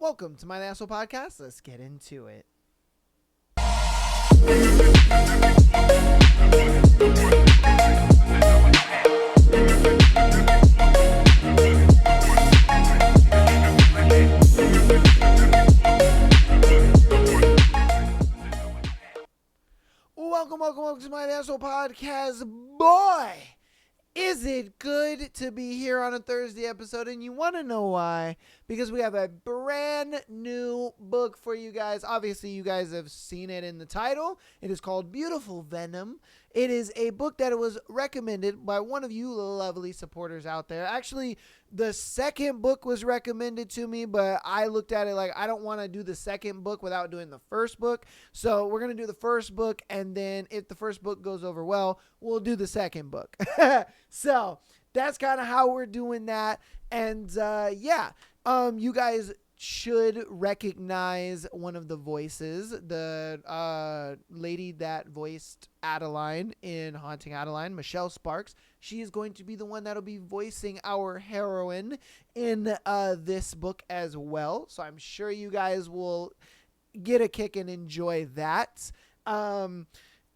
Welcome to my Asshole Podcast. Let's get into it. Welcome to my Asshole Podcast. Boy, is it good to be here on a Thursday episode, and you want to know why? Because we have a brand new book for you guys. Obviously, you guys have seen it in the title. It is called Beautiful Venom. It is a book that was recommended by one of you lovely supporters out there. Actually, the second book was recommended to me, but I looked at it like I don't want to do the second book without doing the first book. So we're going to do the first book, and then if the first book goes over well, we'll do the second book. So that's kind of how we're doing that. And you guys should recognize one of the voices, the lady that voiced Adeline in Haunting Adeline, Michelle Sparks. She is going to be the one that'll be voicing our heroine in this book as well. So I'm sure you guys will get a kick and enjoy that.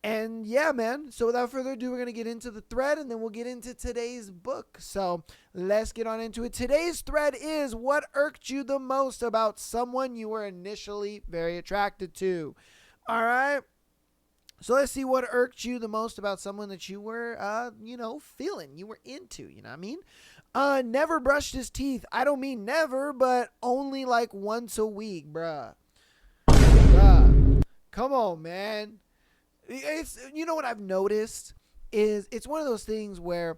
And yeah, man. So without further ado, we're going to get into the thread and then we'll get into today's book. So let's get on into it. Today's thread is what irked you the most about someone you were initially very attracted to. All right. So let's see what irked you the most about someone that you were, feeling, you were into, you know what I mean? Never brushed his teeth. I don't mean never, but only like once a week, bruh. Come on, man. It's, you know what I've noticed is it's one of those things where,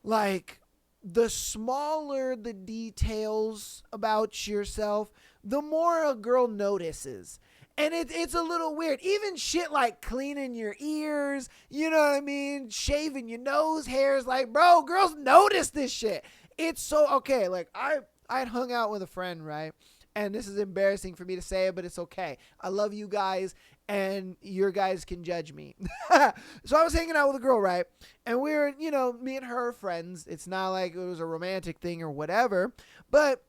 like, the smaller the details about yourself, the more a girl notices. And it's a little weird. Even shit like cleaning your ears, you know what I mean? Shaving your nose hairs. Like, bro, girls notice this shit. It's so, okay, like, I'd hung out with a friend, right? And this is embarrassing for me to say it, but it's okay. I love you guys, and your guys can judge me. So I was hanging out with a girl, right? And we were, me and her friends. It's not like it was a romantic thing or whatever, but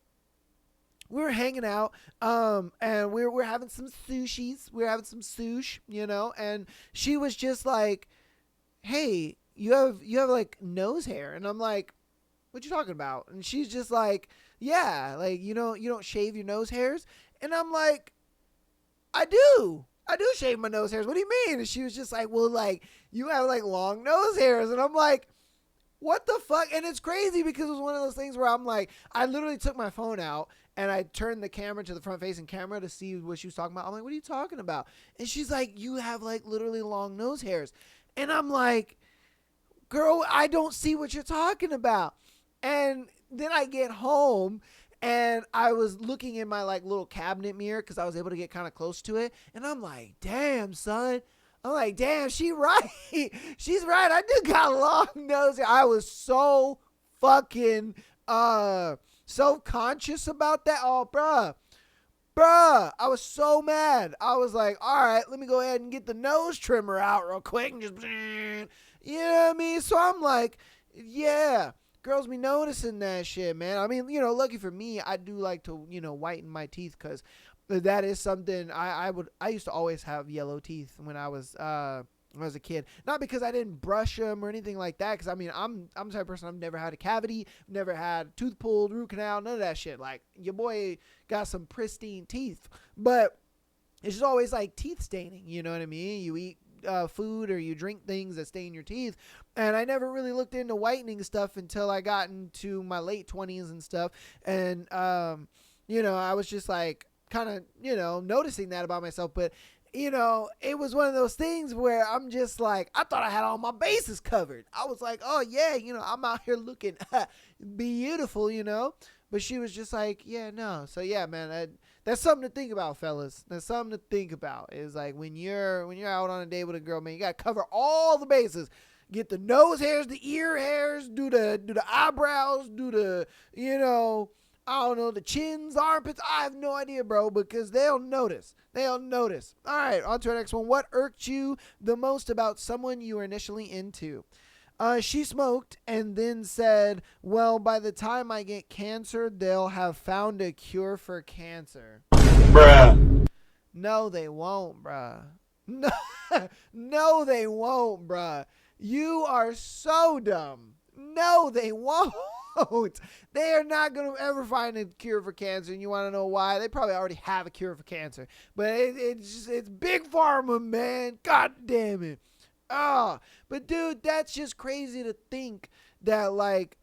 we were hanging out, and we're having some sushis. We were having some sush, and she was just like, hey, you have like nose hair. And I'm like, what you talking about? And she's just like, yeah, like, you don't shave your nose hairs. And I'm like, I do shave my nose hairs. What do you mean? And she was just like, well, like, you have like long nose hairs. And I'm like, what the fuck? And it's crazy because it was one of those things where I'm like, I literally took my phone out and I turned the camera to the front facing camera to see what she was talking about. I'm like, what are you talking about? And she's like, you have like literally long nose hairs. And I'm like, girl, I don't see what you're talking about. And then I get home and I was looking in my like little cabinet mirror because I was able to get kind of close to it. And I'm like, damn, son. I'm like, damn, she right. She's right. I do got long nose hair. I was so fucking self-conscious about that. Oh, bruh. I was so mad. I was like, all right, let me go ahead and get the nose trimmer out real quick and just, you know what I mean? So I'm like, yeah. Girls be noticing that shit, man. I mean, lucky for me, I do like to, whiten my teeth because that is something I used to always have yellow teeth when I was a kid. Not because I didn't brush them or anything like that. Because I mean, I'm the type of person, I've never had a cavity, never had tooth pulled, root canal, none of that shit. Like, your boy got some pristine teeth, but it's just always like teeth staining. You know what I mean? You eat food or you drink things that stain your teeth, and I never really looked into whitening stuff until I got into my late 20s and stuff. And I was just like kind of noticing that about myself. But it was one of those things where I'm just like, I thought I had all my bases covered. I was like, oh yeah, I'm out here looking beautiful, but she was just like, yeah, no. So yeah, man, that's something to think about, fellas. That's something to think about. Is like when you're out on a date with a girl, man, you gotta cover all the bases. Get the nose hairs, the ear hairs, do the eyebrows, do the I don't know, the chins, armpits. I have no idea, bro, because they'll notice. All right, on to our next one. What irked you the most about someone you were initially into? She smoked and then said, well, by the time I get cancer, they'll have found a cure for cancer. Bruh. No, they won't, bruh. No, no, they won't, bruh. You are so dumb. No, they won't. They are not going to ever find a cure for cancer. And you want to know why? They probably already have a cure for cancer. But it's big pharma, man. God damn it. But dude, that's just crazy to think that like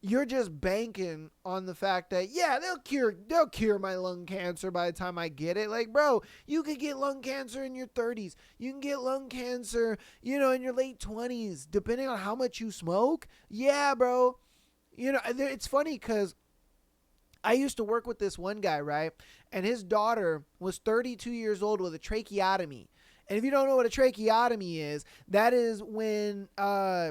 you're just banking on the fact that yeah, they'll cure my lung cancer by the time I get it. Like, bro, you could get lung cancer in your 30s. You can get lung cancer, in your late 20s, depending on how much you smoke. Yeah, bro. It's funny because I used to work with this one guy, right? And his daughter was 32 years old with a tracheotomy. And if you don't know what a tracheotomy is, that is when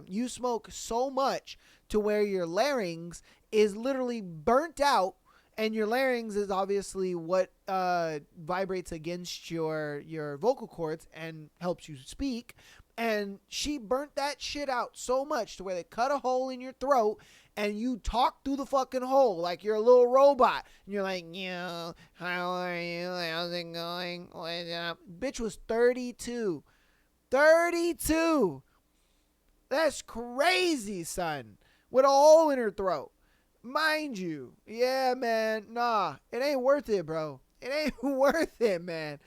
you smoke so much to where your larynx is literally burnt out. And your larynx is obviously what vibrates against your vocal cords and helps you speak. And she burnt that shit out so much to where they cut a hole in your throat and you talk through the fucking hole like you're a little robot. And you're like, yeah, how are you? How's it going? What's up? Bitch was 32. 32. That's crazy, son. With a hole in her throat. Mind you. Yeah, man. Nah. It ain't worth it, bro. It ain't worth it, man.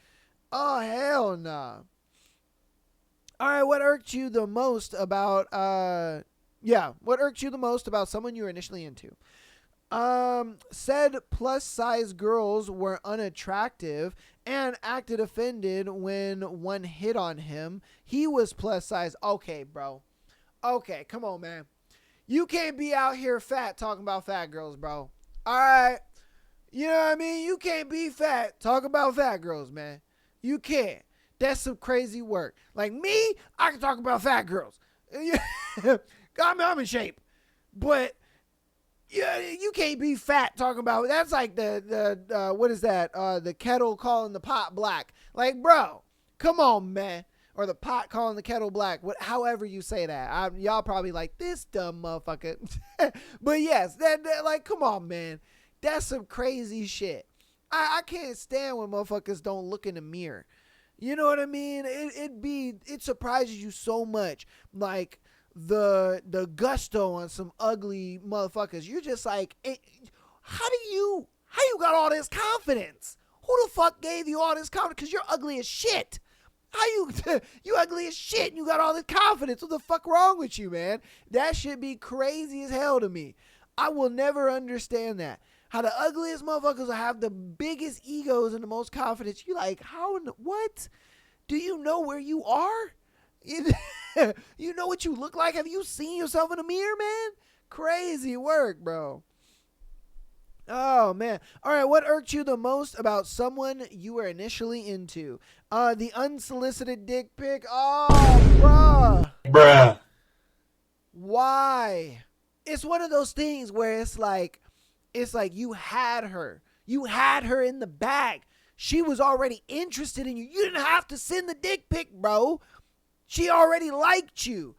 Oh, hell nah. All right, what irked you the most about what irked you the most about someone you were initially into? Said plus size girls were unattractive and acted offended when one hit on him. He was plus size. Okay, bro. Okay, come on, man. You can't be out here fat talking about fat girls, bro. All right. You know what I mean? You can't be fat talking about fat girls, man. You can't. That's some crazy work. Like me, I can talk about fat girls. I'm in shape. But yeah, you can't be fat talking about, that's like the what is that? The kettle calling the pot black. Like, bro, come on, man. Or the pot calling the kettle black. However you say that. Y'all probably like, this dumb motherfucker. But yes, that like, come on, man. That's some crazy shit. I can't stand when motherfuckers don't look in the mirror. You know what I mean? It surprises you so much. Like the gusto on some ugly motherfuckers. You're just like, how you got all this confidence? Who the fuck gave you all this confidence? Because you're ugly as shit. How you ugly as shit and you got all this confidence? What the fuck wrong with you, man? That should be crazy as hell to me. I will never understand that. How the ugliest motherfuckers will have the biggest egos and the most confidence. You like, how in the, what? Do you know where you are? You know what you look like? Have you seen yourself in the mirror, man? Crazy work, bro. Oh, man. All right, what irked you the most about someone you were initially into? The unsolicited dick pic. Oh, bruh. Bruh. Why? It's one of those things where it's like you had her. You had her in the bag. She was already interested in you. You didn't have to send the dick pic, bro. She already liked you.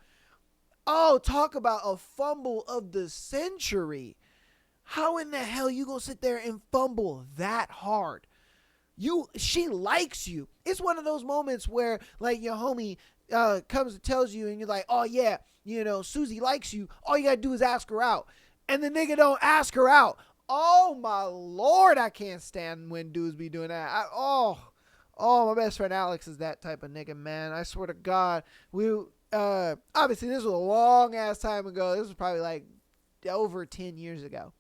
Oh, talk about a fumble of the century. How in the hell you gonna sit there and fumble that hard? She likes you. It's one of those moments where like your homie comes and tells you and you're like, oh yeah, Susie likes you. All you gotta do is ask her out. And the nigga don't ask her out. Oh my Lord, I can't stand when dudes be doing that. My best friend Alex is that type of nigga, man. I swear to God. Obviously this was a long ass time ago. This was probably like over 10 years ago.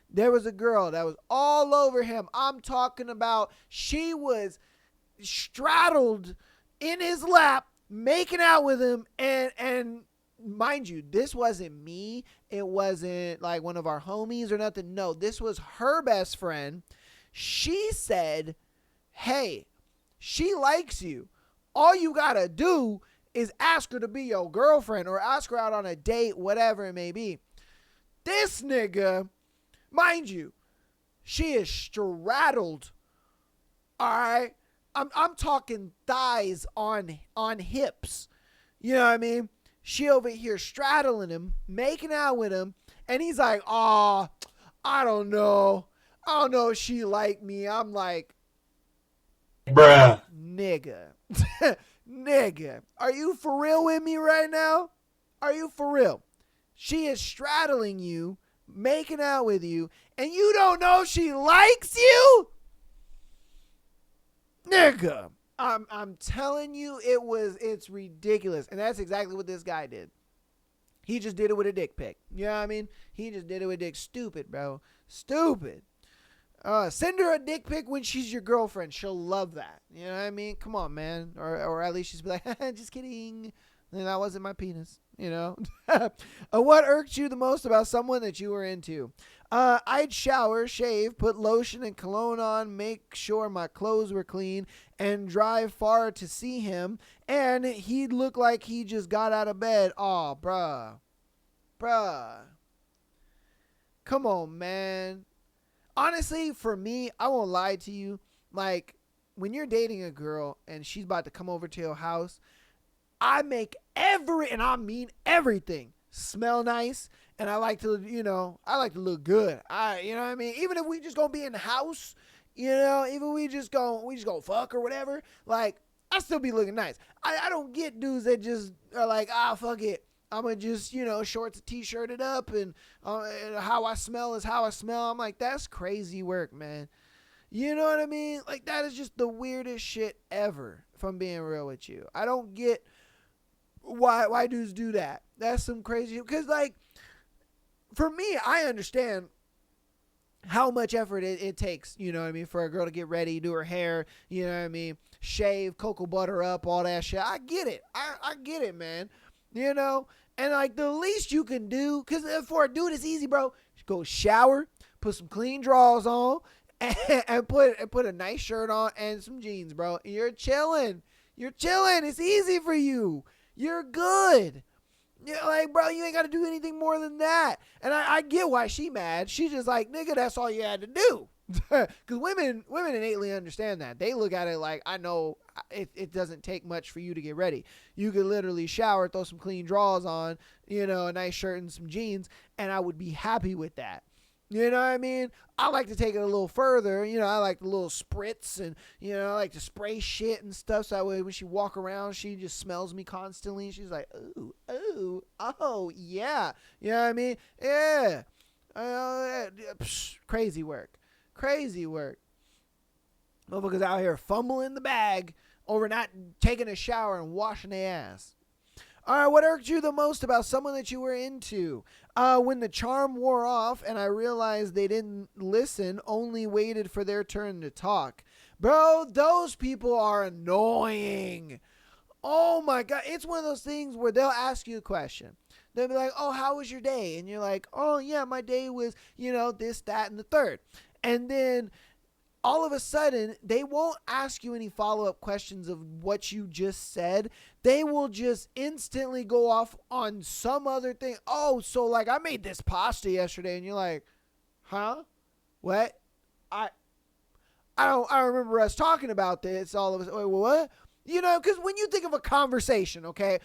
There was a girl that was all over him. I'm talking about she was straddled in his lap, making out with him, and mind you, this wasn't me. It wasn't like one of our homies or nothing. No, this was her best friend. She said, hey, she likes you. All you gotta do is ask her to be your girlfriend or ask her out on a date, whatever it may be. This nigga, mind you, she is straddled. All right, I'm talking thighs on hips. You know what I mean? She over here straddling him, making out with him, and he's like, "Oh, I don't know. I don't know if she like me." I'm like, Bruh. nigga, nigga, are you for real with me right now? Are you for real? She is straddling you, making out with you, and you don't know she likes you? Nigga, I'm telling you, it's ridiculous. And that's exactly what this guy did. He just did it with a dick pic. You know what I mean? He just did it with dick. Stupid, bro. Stupid. Send her a dick pic when she's your girlfriend. She'll love that. You know what I mean? Come on, man. Or at least she's be like, just kidding. And that wasn't my penis. You know? What irked you the most about someone that you were into? I'd shower, shave, put lotion and cologne on, make sure my clothes were clean, and drive far to see him, and he'd look like he just got out of bed. Aw, bruh. Bruh. Come on, man. Honestly, for me, I won't lie to you. Like, when you're dating a girl and she's about to come over to your house, I make and I mean everything, smell nice. And I like to, I like to look good. You know what I mean? Even if we just gonna be in the house, even we just gonna fuck or whatever, like, I still be looking nice. I don't get dudes that just are like, fuck it. I'm gonna just, shorts and t-shirted up and how I smell is how I smell. I'm like, that's crazy work, man. You know what I mean? Like, that is just the weirdest shit ever, if I'm being real with you. I don't get why dudes do that. That's some crazy, because, like, for me, I understand how much effort it takes, you know what I mean, for a girl to get ready, do her hair, you know what I mean, shave, cocoa butter up, all that shit. I get it. I get it, man. And, like, the least you can do, because for a dude, it's easy, bro. Go shower, put some clean drawers on, and put a nice shirt on and some jeans, bro. You're chilling. It's easy for you. You're good. Yeah, like, bro, you ain't got to do anything more than that. And I get why she mad. She's just like, nigga, that's all you had to do. Because women innately understand that. They look at it like, I know it doesn't take much for you to get ready. You could literally shower, throw some clean drawers on, a nice shirt and some jeans, and I would be happy with that. You know what I mean? I like to take it a little further. I like the little spritz and, I like to spray shit and stuff. So that way when she walk around, she just smells me constantly. She's like, ooh, oh, yeah. You know what I mean? Yeah. Crazy work. Motherfuckers out here fumbling the bag over not taking a shower and washing their ass. All right, what irked you the most about someone that you were into? When the charm wore off and I realized they didn't listen, only waited for their turn to talk. Bro, those people are annoying. Oh my God. It's one of those things where they'll ask you a question. They'll be like, oh, how was your day? And you're like, oh yeah, my day was, this, that, and the third. And then all of a sudden, they won't ask you any follow-up questions of what you just said. They will just instantly go off on some other thing. Oh, so like I made this pasta yesterday, and you're like, huh? What? I don't remember us talking about this. All of us. Wait, what? Because when you think of a conversation, okay,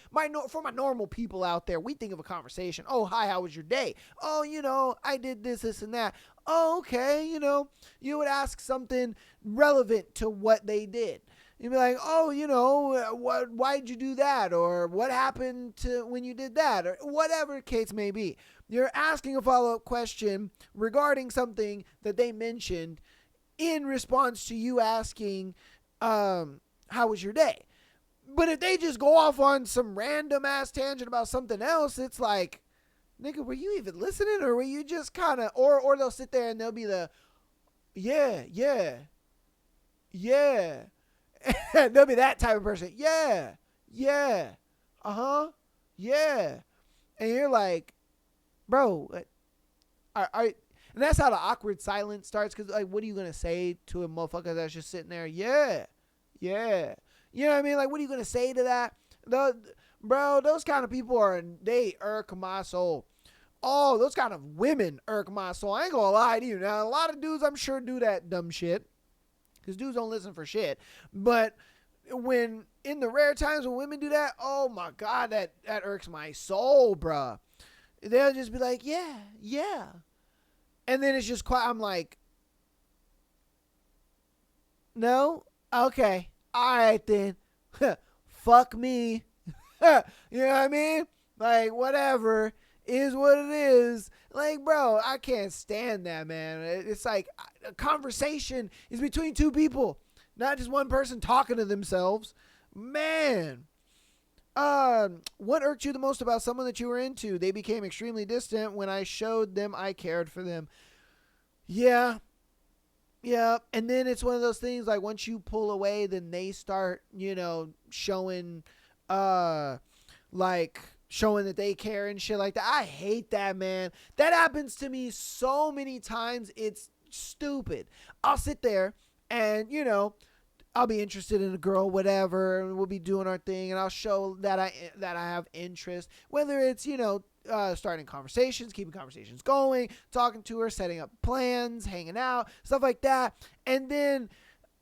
for my normal people out there, we think of a conversation. Oh, hi, how was your day? Oh, I did this, and that. Oh, okay, you would ask something relevant to what they did. You'd be like, oh, why'd you do that? Or what happened to when you did that? Or whatever the case may be. You're asking a follow-up question regarding something that they mentioned in response to you asking, how was your day? But if they just go off on some random ass tangent about something else, it's like, nigga, were you even listening, or were you just kind of, or they'll sit there and they'll be the, yeah. They'll be that type of person. Yeah. Yeah. And you're like, bro, and that's how the awkward silence starts. Because, like, what are you going to say to a motherfucker that's just sitting there? Yeah. You know what I mean? Like, what are you going to say to that? Bro, those kind of people they irk my soul. Oh, those kind of women irk my soul. I ain't going to lie to you. Now, a lot of dudes, I'm sure, do that dumb shit. Because dudes don't listen for shit. But when in the rare times when women do that, oh my God, that irks my soul, bruh. They'll just be like, yeah, yeah. And then it's just quiet. I'm like, no? Okay. All right then. Fuck me. You know what I mean? Like, whatever is what it is. Like, bro, I can't stand that, man. It's like a conversation is between two people, not just one person talking to themselves. Man. What irked you the most about someone that you were into? They became extremely distant when I showed them I cared for them. Yeah, yeah. And then it's one of those things like once you pull away, then they start, showing, uh, like showing that they care and shit like that. I hate that, man. That happens to me so many times. It's stupid. I'll sit there and, I'll be interested in a girl, whatever, and we'll be doing our thing, and I'll show that I have interest, whether it's starting conversations, keeping conversations going, talking to her, setting up plans, hanging out, stuff like that, and then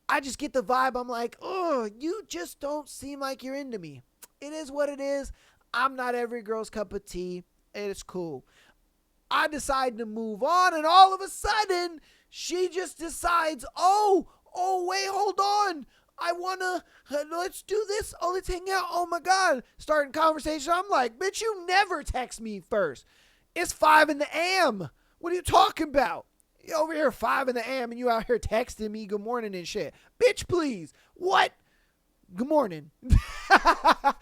I just get the vibe. I'm like, oh, you just don't seem like you're into me. It is what it is. I'm not every girl's cup of tea. It's cool. I decide to move on, and all of a sudden, she just decides, oh, wait, hold on. I want to, let's do this. Oh, let's hang out. Oh, my God. Starting conversation. I'm like, bitch, you never text me first. It's 5 a.m. What are you talking about? You over here 5 a.m. and you out here texting me good morning and shit. Bitch, please. What? Good morning. I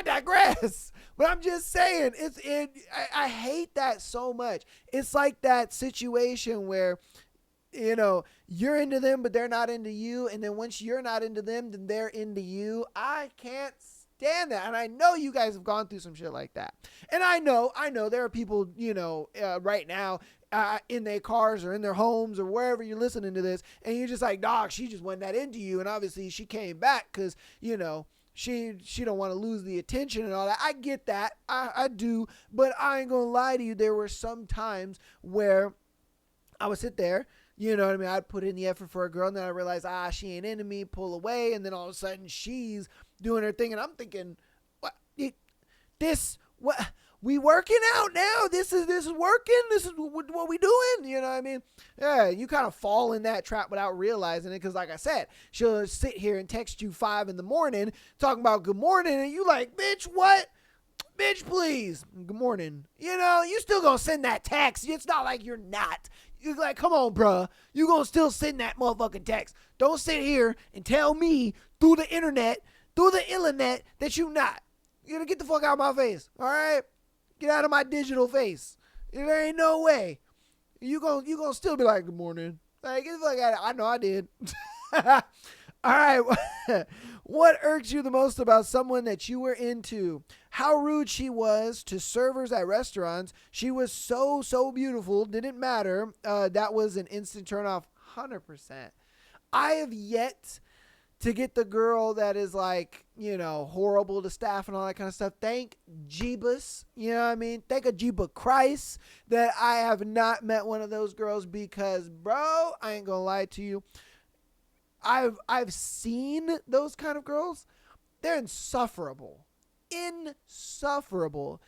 digress. But I'm just saying, I hate that so much. It's like that situation where, you're into them, but they're not into you. And then once you're not into them, then they're into you. I can't stand that. And I know you guys have gone through some shit like that. And I know there are people, right now, in their cars or in their homes or wherever you're listening to this. And you're just like, dog, she just wasn't that into you. And obviously she came back because, she don't want to lose the attention and all that. I get that. I do. But I ain't going to lie to you. There were some times where I would sit there, you know what I mean? I'd put in the effort for a girl, and then I realized, she ain't into me, pull away, and then all of a sudden she's doing her thing, and I'm thinking, what? We working out now? This is working? This is what we doing? You know what I mean? Yeah, you kind of fall in that trap without realizing it, because like I said, she'll sit here and text you 5 a.m, talking about good morning, and you like, bitch, what? Bitch, please. Good morning. You still gonna send that text. It's not like you're not. You're like, come on, bruh. You gonna still send that motherfucking text. Don't sit here and tell me through the internet, that you not. You're gonna get the fuck out of my face. All right? Get out of my digital face. There ain't no way. You gonna still be like, good morning. Like, get the fuck out of it. I know I did. All right. What irks you the most about someone that you were into? How rude she was to servers at restaurants. She was so beautiful. Didn't matter. That was an instant turn off. 100%. I have yet to get the girl that is like, horrible to staff and all that kind of stuff. Thank Jeebus. You know what I mean? Thank a Jeeba Christ that I have not met one of those girls, because, bro, I ain't gonna lie to you. I've seen those kind of girls. They're insufferable. Insufferable.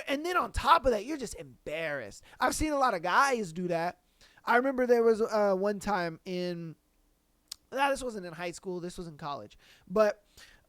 And then on top of that, you're just embarrassed. I've seen a lot of guys do that. I remember there was one time this wasn't in high school, this was in college, but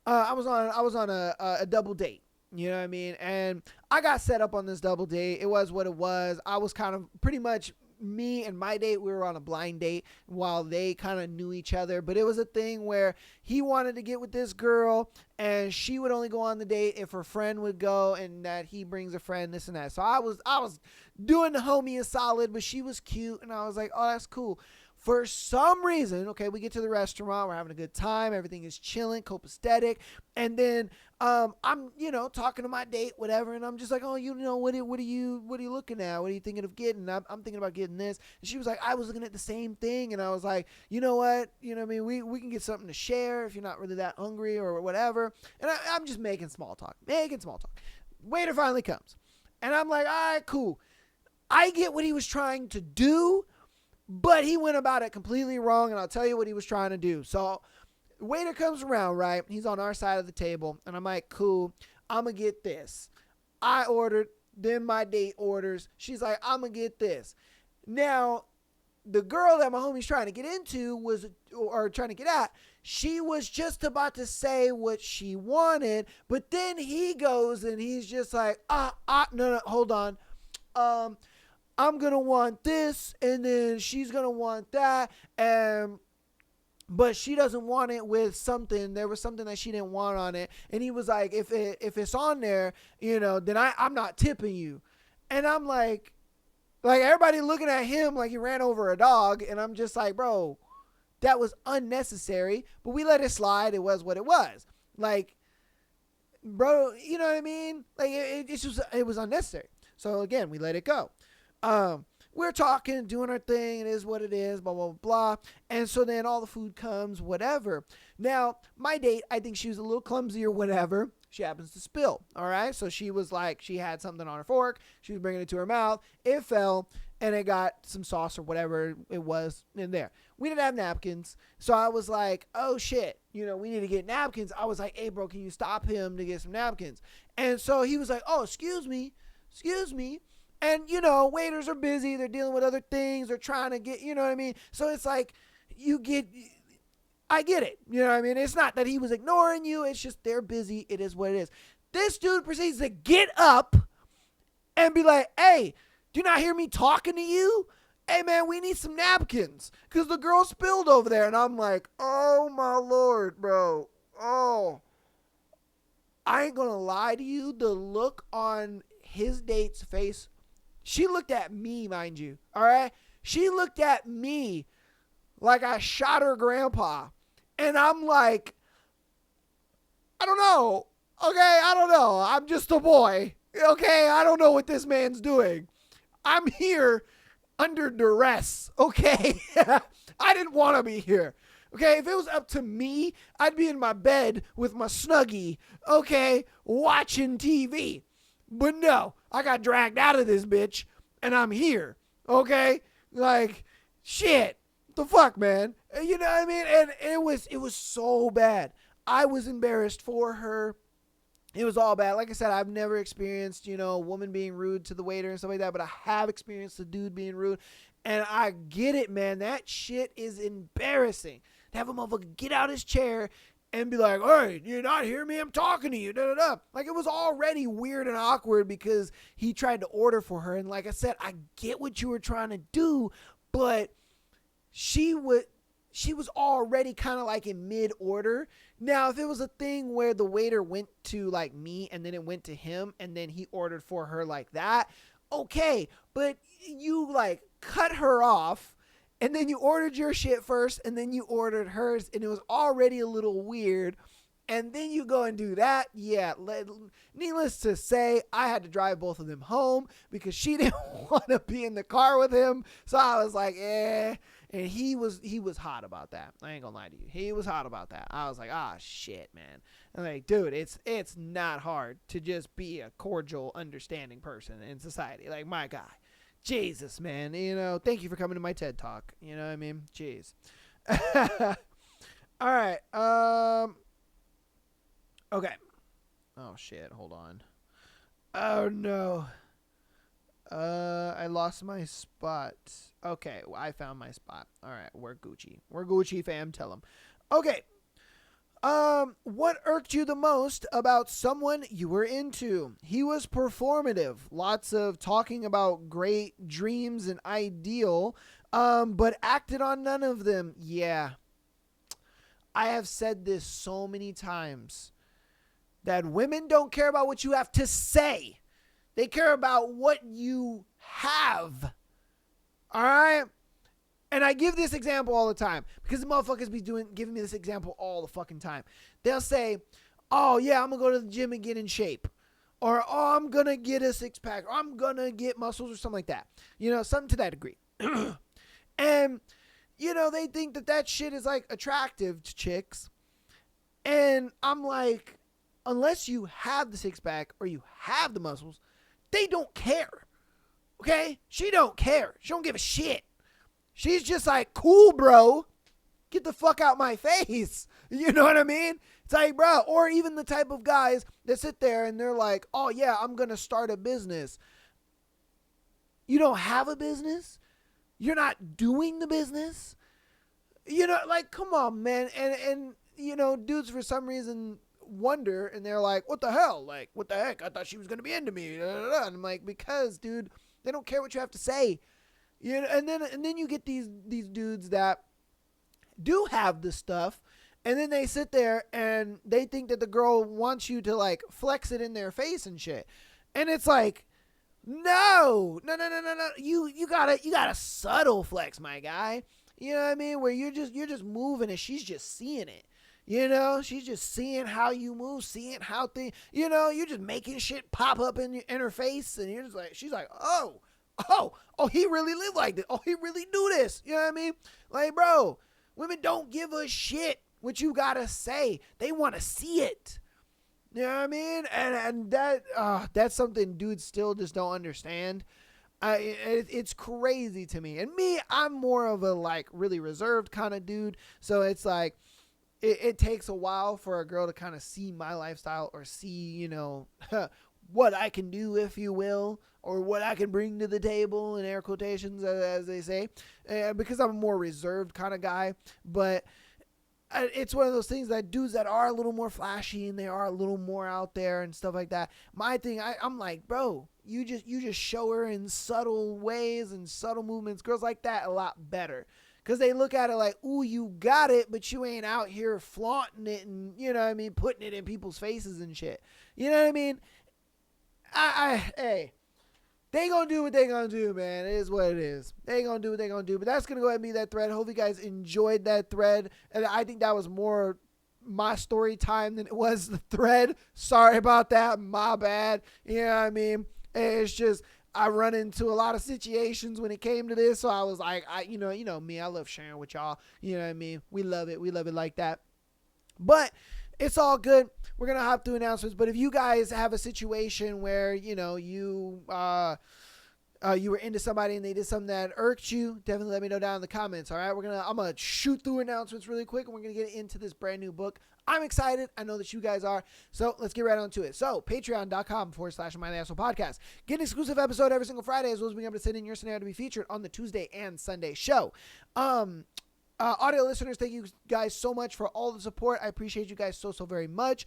I was on a double date. You know what I mean? And I got set up on this double date. It was what it was. I was kind of pretty much, me and my date, we were on a blind date while they kind of knew each other. But it was a thing where he wanted to get with this girl, and she would only go on the date if her friend would go, and that he brings a friend, this and that. So I was doing the homie a solid, but she was cute, and I was like, oh, that's cool. For some reason, okay, we get to the restaurant, we're having a good time, everything is chilling, copacetic, and then I'm, talking to my date, whatever, and I'm just like, oh, what are you looking at? What are you thinking of getting? I'm thinking about getting this. And she was like, I was looking at the same thing, and I was like, you know what? I mean, we can get something to share if you're not really that hungry or whatever. And I'm just making small talk. Waiter finally comes, and I'm like, all right, cool. I get what he was trying to do, but he went about it completely wrong, and I'll tell you what he was trying to do. So The waiter comes around, right? He's on our side of the table, and I'm like, cool, I'm going to get this. I ordered, then my date orders. She's like, I'm going to get this. Now, the girl that my homie's trying to get into or trying to get at, she was just about to say what she wanted, but then he goes and he's just like, no, hold on. I'm going to want this, and then she's going to want that, but she doesn't want it with something. There was something that she didn't want on it. And he was like, if it's on there, then I'm not tipping you. And I'm like everybody looking at him like he ran over a dog. And I'm just like, bro, that was unnecessary. But we let it slide. It was what it was. Like, bro, you know what I mean? Like, it was unnecessary. So again, we let it go. We're talking, doing our thing. It is what it is, blah, blah, blah. And so then all the food comes, whatever. Now, my date, I think she was a little clumsy or whatever. She happens to spill, all right? So she was like, she had something on her fork. She was bringing it to her mouth. It fell, and it got some sauce or whatever it was in there. We didn't have napkins. So I was like, oh, shit. We need to get napkins. I was like, hey, bro, can you stop him to get some napkins? And so he was like, oh, excuse me. And, waiters are busy. They're dealing with other things. They're trying to get, you know what I mean? So it's like, I get it. You know what I mean? It's not that he was ignoring you. It's just they're busy. It is what it is. This dude proceeds to get up and be like, hey, do you not hear me talking to you? Hey, man, we need some napkins because the girl spilled over there. And I'm like, oh, my Lord, bro. Oh, I ain't going to lie to you. The look on his date's face, she looked at me, mind you, all right? She looked at me like I shot her grandpa. And I'm like, I don't know. Okay, I don't know. I'm just a boy. Okay, I don't know what this man's doing. I'm here under duress, okay? I didn't want to be here. Okay, if it was up to me, I'd be in my bed with my Snuggie, okay, watching TV. But no, I got dragged out of this bitch, and I'm here, okay? Like, shit, the fuck, man? You know what I mean? And it was so bad. I was embarrassed for her. It was all bad. Like I said, I've never experienced, a woman being rude to the waiter and stuff like that, but I have experienced a dude being rude, and I get it, man. That shit is embarrassing. To have a motherfucker get out his chair and be like, hey, you not hear me? I'm talking to you. Da, da, da. Like, it was already weird and awkward because he tried to order for her. And like I said, I get what you were trying to do, but she was already kind of like in mid-order. Now, if it was a thing where the waiter went to like me and then it went to him and then he ordered for her like that, okay. But you like cut her off. And then you ordered your shit first, and then you ordered hers, and it was already a little weird. And then you go and do that. Yeah, needless to say, I had to drive both of them home because she didn't want to be in the car with him. So I was like, eh. And he was hot about that. I ain't gonna lie to you. He was hot about that. I was like, shit, man. I'm like, dude, it's not hard to just be a cordial, understanding person in society. Like, my guy. Jesus, man, thank you for coming to my TED Talk. You know what I mean? Jeez. All right. Okay. Oh, shit. Hold on. Oh, no. I lost my spot. Okay. Well, I found my spot. All right. We're Gucci. We're Gucci, fam. Tell them. Okay. What irked you the most about someone you were into? He was performative. Lots of talking about great dreams and ideal, but acted on none of them. Yeah. I have said this so many times that women don't care about what you have to say. They care about what you have. All right? And I give this example all the time because the motherfuckers be giving me this example all the fucking time. They'll say, oh, yeah, I'm going to go to the gym and get in shape. Or, oh, I'm going to get a six pack. Or I'm going to get muscles or something like that. Something to that degree. And, they think that shit is like attractive to chicks. And I'm like, unless you have the six pack or you have the muscles, they don't care. Okay? She don't care. She don't give a shit. She's just like, cool, bro. get the fuck out my face. You know what I mean? It's like, bro, or even the type of guys that sit there and they're like, oh yeah, I'm going to start a business. You don't have a business? You're not doing the business? You know, like, come on, man. And you know, dudes for some reason wonder and they're like, what the hell? Like, what the heck? I thought she was going to be into me. And I'm like, because, dude, they don't care what you have to say. You know, and then you get these dudes that do have the stuff, and then they sit there and they think that the girl wants you to like flex it in their face and shit. And it's like, no. You gotta subtle flex, my guy. You know what I mean? Where you're just moving and she's just seeing it. You know, she's just seeing how you move, seeing how things, you know, you're just making shit pop up in her face, and you're just like, she's like, oh, he really lived like this. Oh, he really do this. You know what I mean? Like, bro, women don't give a shit what you gotta say. They want to see it. You know what I mean? And that's something dudes still just don't understand. It's crazy to me. And me, I'm more of a like really reserved kind of dude. So it's like, it takes a while for a girl to kind of see my lifestyle or see, you know, what I can do, if you will, or what I can bring to the table, in air quotations, as they say, because I'm a more reserved kind of guy. But it's one of those things that dudes that are a little more flashy and they are a little more out there and stuff like that. My thing, I'm like, bro, you just show her in subtle ways and subtle movements. Girls like that a lot better. Because they look at it like, ooh, you got it, but you ain't out here flaunting it and, you know what I mean, putting it in people's faces and shit. You know what I mean? Hey, they gonna do what they gonna do, man. It is what it is. They gonna do what they gonna do. But that's gonna go ahead and be that thread. Hope you guys enjoyed that thread. And I think that was more my story time than it was the thread. Sorry about that. My bad. You know what I mean? It's just, I run into a lot of situations when it came to this. So I was like, you know me, I love sharing with y'all. You know what I mean? We love it. We love it like that. But it's all good. We're going to hop through announcements. But if you guys have a situation where, you know, you were into somebody and they did something that irked you, definitely let me know down in the comments. All right. I'm going to shoot through announcements really quick and we're going to get into this brand new book. I'm excited. I know that you guys are. So let's get right on to it. So patreon.com/MyLasshole Podcast. Get an exclusive episode every single Friday, as well as being able to send in your scenario to be featured on the Tuesday and Sunday show. Audio listeners, thank you guys so much for all the support. I appreciate you guys so very much.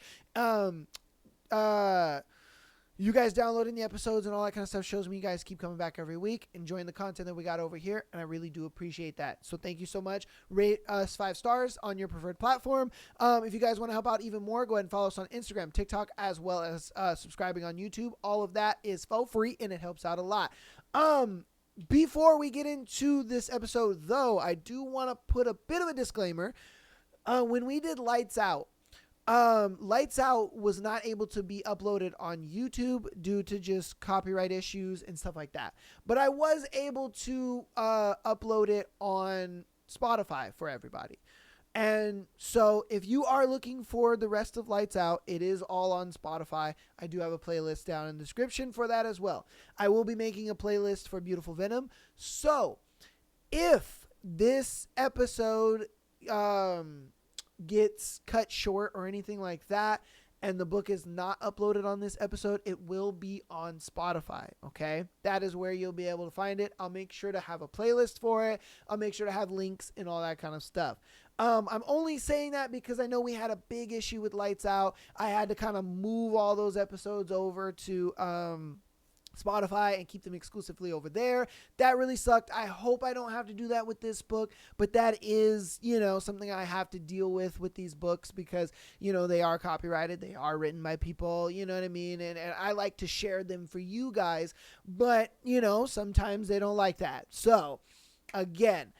You guys downloading the episodes and all that kind of stuff shows me you guys keep coming back every week, enjoying the content that we got over here, and I really do appreciate that. So thank you so much. Rate us 5 stars on your preferred platform. If you guys want to help out even more, go ahead and follow us on Instagram, TikTok, as well as subscribing on YouTube. All of that is for free, and it helps out a lot. Before we get into this episode, though, I do want to put a bit of a disclaimer. When we did Lights Out was not able to be uploaded on YouTube due to just copyright issues and stuff like that. But I was able to upload it on Spotify for everybody. And so if you are looking for the rest of Lights Out, it is all on Spotify. I do have a playlist down in the description for that as well. I will be making a playlist for Beautiful Venom. So if this episode gets cut short or anything like that, and the book is not uploaded on this episode, it will be on Spotify, okay? That is where you'll be able to find it. I'll make sure to have a playlist for it. I'll make sure to have links and all that kind of stuff. I'm only saying that because I know we had a big issue with Lights Out. I had to kind of move all those episodes over to Spotify and keep them exclusively over there. That really sucked. I hope I don't have to do that with this book, but that is, you know, something I have to deal with these books because, you know, they are copyrighted. They are written by people, you know what I mean? And I like to share them for you guys, but, you know, sometimes they don't like that. So, again,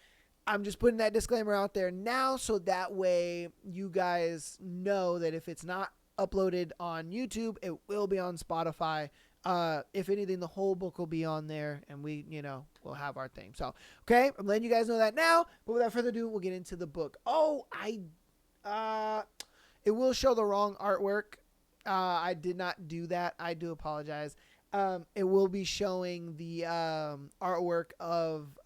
I'm just putting that disclaimer out there now so that way you guys know that if it's not uploaded on YouTube, it will be on Spotify. If anything, the whole book will be on there and we, you know, we'll have our thing. So, okay, I'm letting you guys know that now, but without further ado, we'll get into the book. Oh, it will show the wrong artwork. I did not do that. I do apologize. It will be showing the artwork of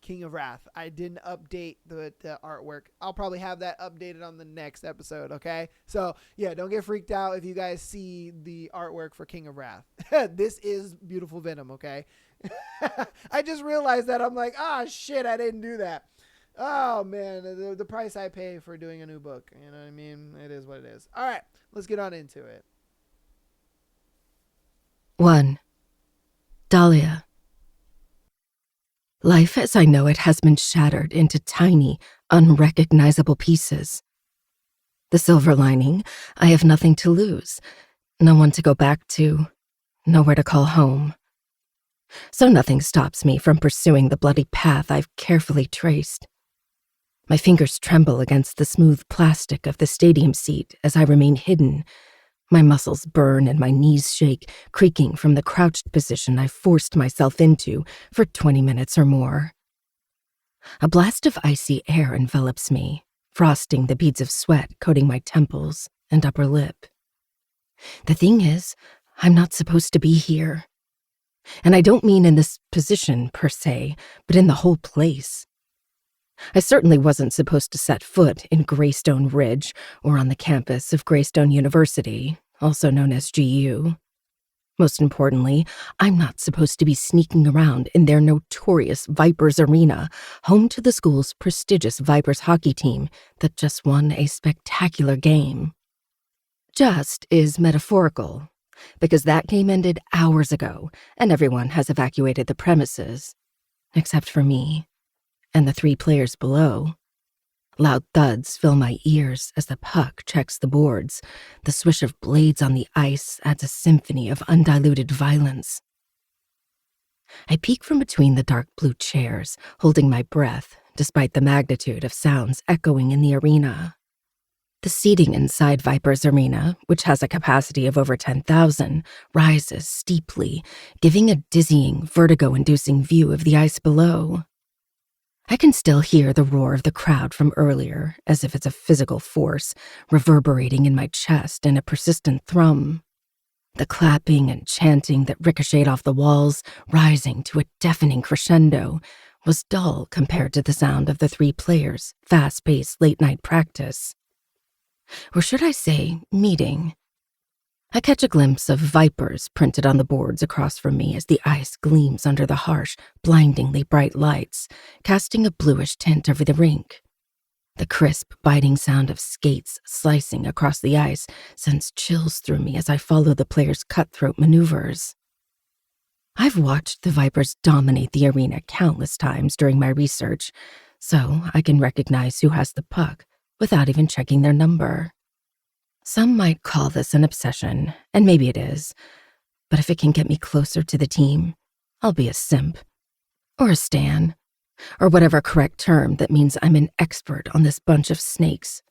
King of Wrath. I didn't update the artwork. I'll probably have that updated on the next episode, okay? So, yeah, don't get freaked out if you guys see the artwork for King of Wrath. This is beautiful Venom, okay? I just realized that. I'm like, shit, I didn't do that. Oh, man, the price I pay for doing a new book. You know what I mean? It is what it is. All right, let's get on into it. 1. Dahlia. Life as I know it has been shattered into tiny, unrecognizable pieces. The silver lining, I have nothing to lose, no one to go back to, nowhere to call home. So nothing stops me from pursuing the bloody path I've carefully traced. My fingers tremble against the smooth plastic of the stadium seat as I remain hidden. My muscles burn and my knees shake, creaking from the crouched position I've forced myself into for 20 minutes or more. A blast of icy air envelops me, frosting the beads of sweat coating my temples and upper lip. The thing is, I'm not supposed to be here. And I don't mean in this position per se, but in the whole place. I certainly wasn't supposed to set foot in Greystone Ridge or on the campus of Greystone University, also known as GU. Most importantly, I'm not supposed to be sneaking around in their notorious Vipers Arena, home to the school's prestigious Vipers hockey team that just won a spectacular game. Just is metaphorical, because that game ended hours ago, and everyone has evacuated the premises, except for me. And the 3 players below. Loud thuds fill my ears as the puck checks the boards. The swish of blades on the ice adds a symphony of undiluted violence. I peek from between the dark blue chairs, holding my breath, despite the magnitude of sounds echoing in the arena. The seating inside Vipers Arena, which has a capacity of over 10,000, rises steeply, giving a dizzying, vertigo-inducing view of the ice below. I can still hear the roar of the crowd from earlier, as if it's a physical force, reverberating in my chest in a persistent thrum. The clapping and chanting that ricocheted off the walls, rising to a deafening crescendo, was dull compared to the sound of the 3 players' fast-paced late-night practice. Or should I say, meeting. I catch a glimpse of Vipers printed on the boards across from me as the ice gleams under the harsh, blindingly bright lights, casting a bluish tint over the rink. The crisp, biting sound of skates slicing across the ice sends chills through me as I follow the players' cutthroat maneuvers. I've watched the Vipers dominate the arena countless times during my research, so I can recognize who has the puck without even checking their number. Some might call this an obsession, and maybe it is, but if it can get me closer to the team, I'll be a simp, or a stan, or whatever correct term that means I'm an expert on this bunch of snakes.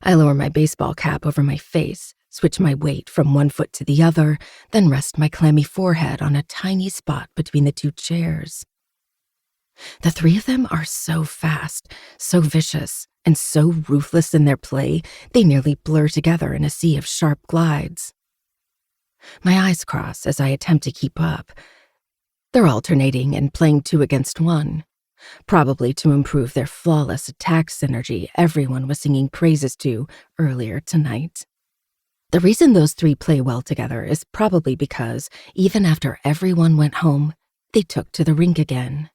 I lower my baseball cap over my face, switch my weight from one foot to the other, then rest my clammy forehead on a tiny spot between the 2 chairs. The 3 of them are so fast, so vicious, and so ruthless in their play, they nearly blur together in a sea of sharp glides. My eyes cross as I attempt to keep up. They're alternating and playing 2 against 1, probably to improve their flawless attack synergy everyone was singing praises to earlier tonight. The reason those 3 play well together is probably because, even after everyone went home, they took to the rink again.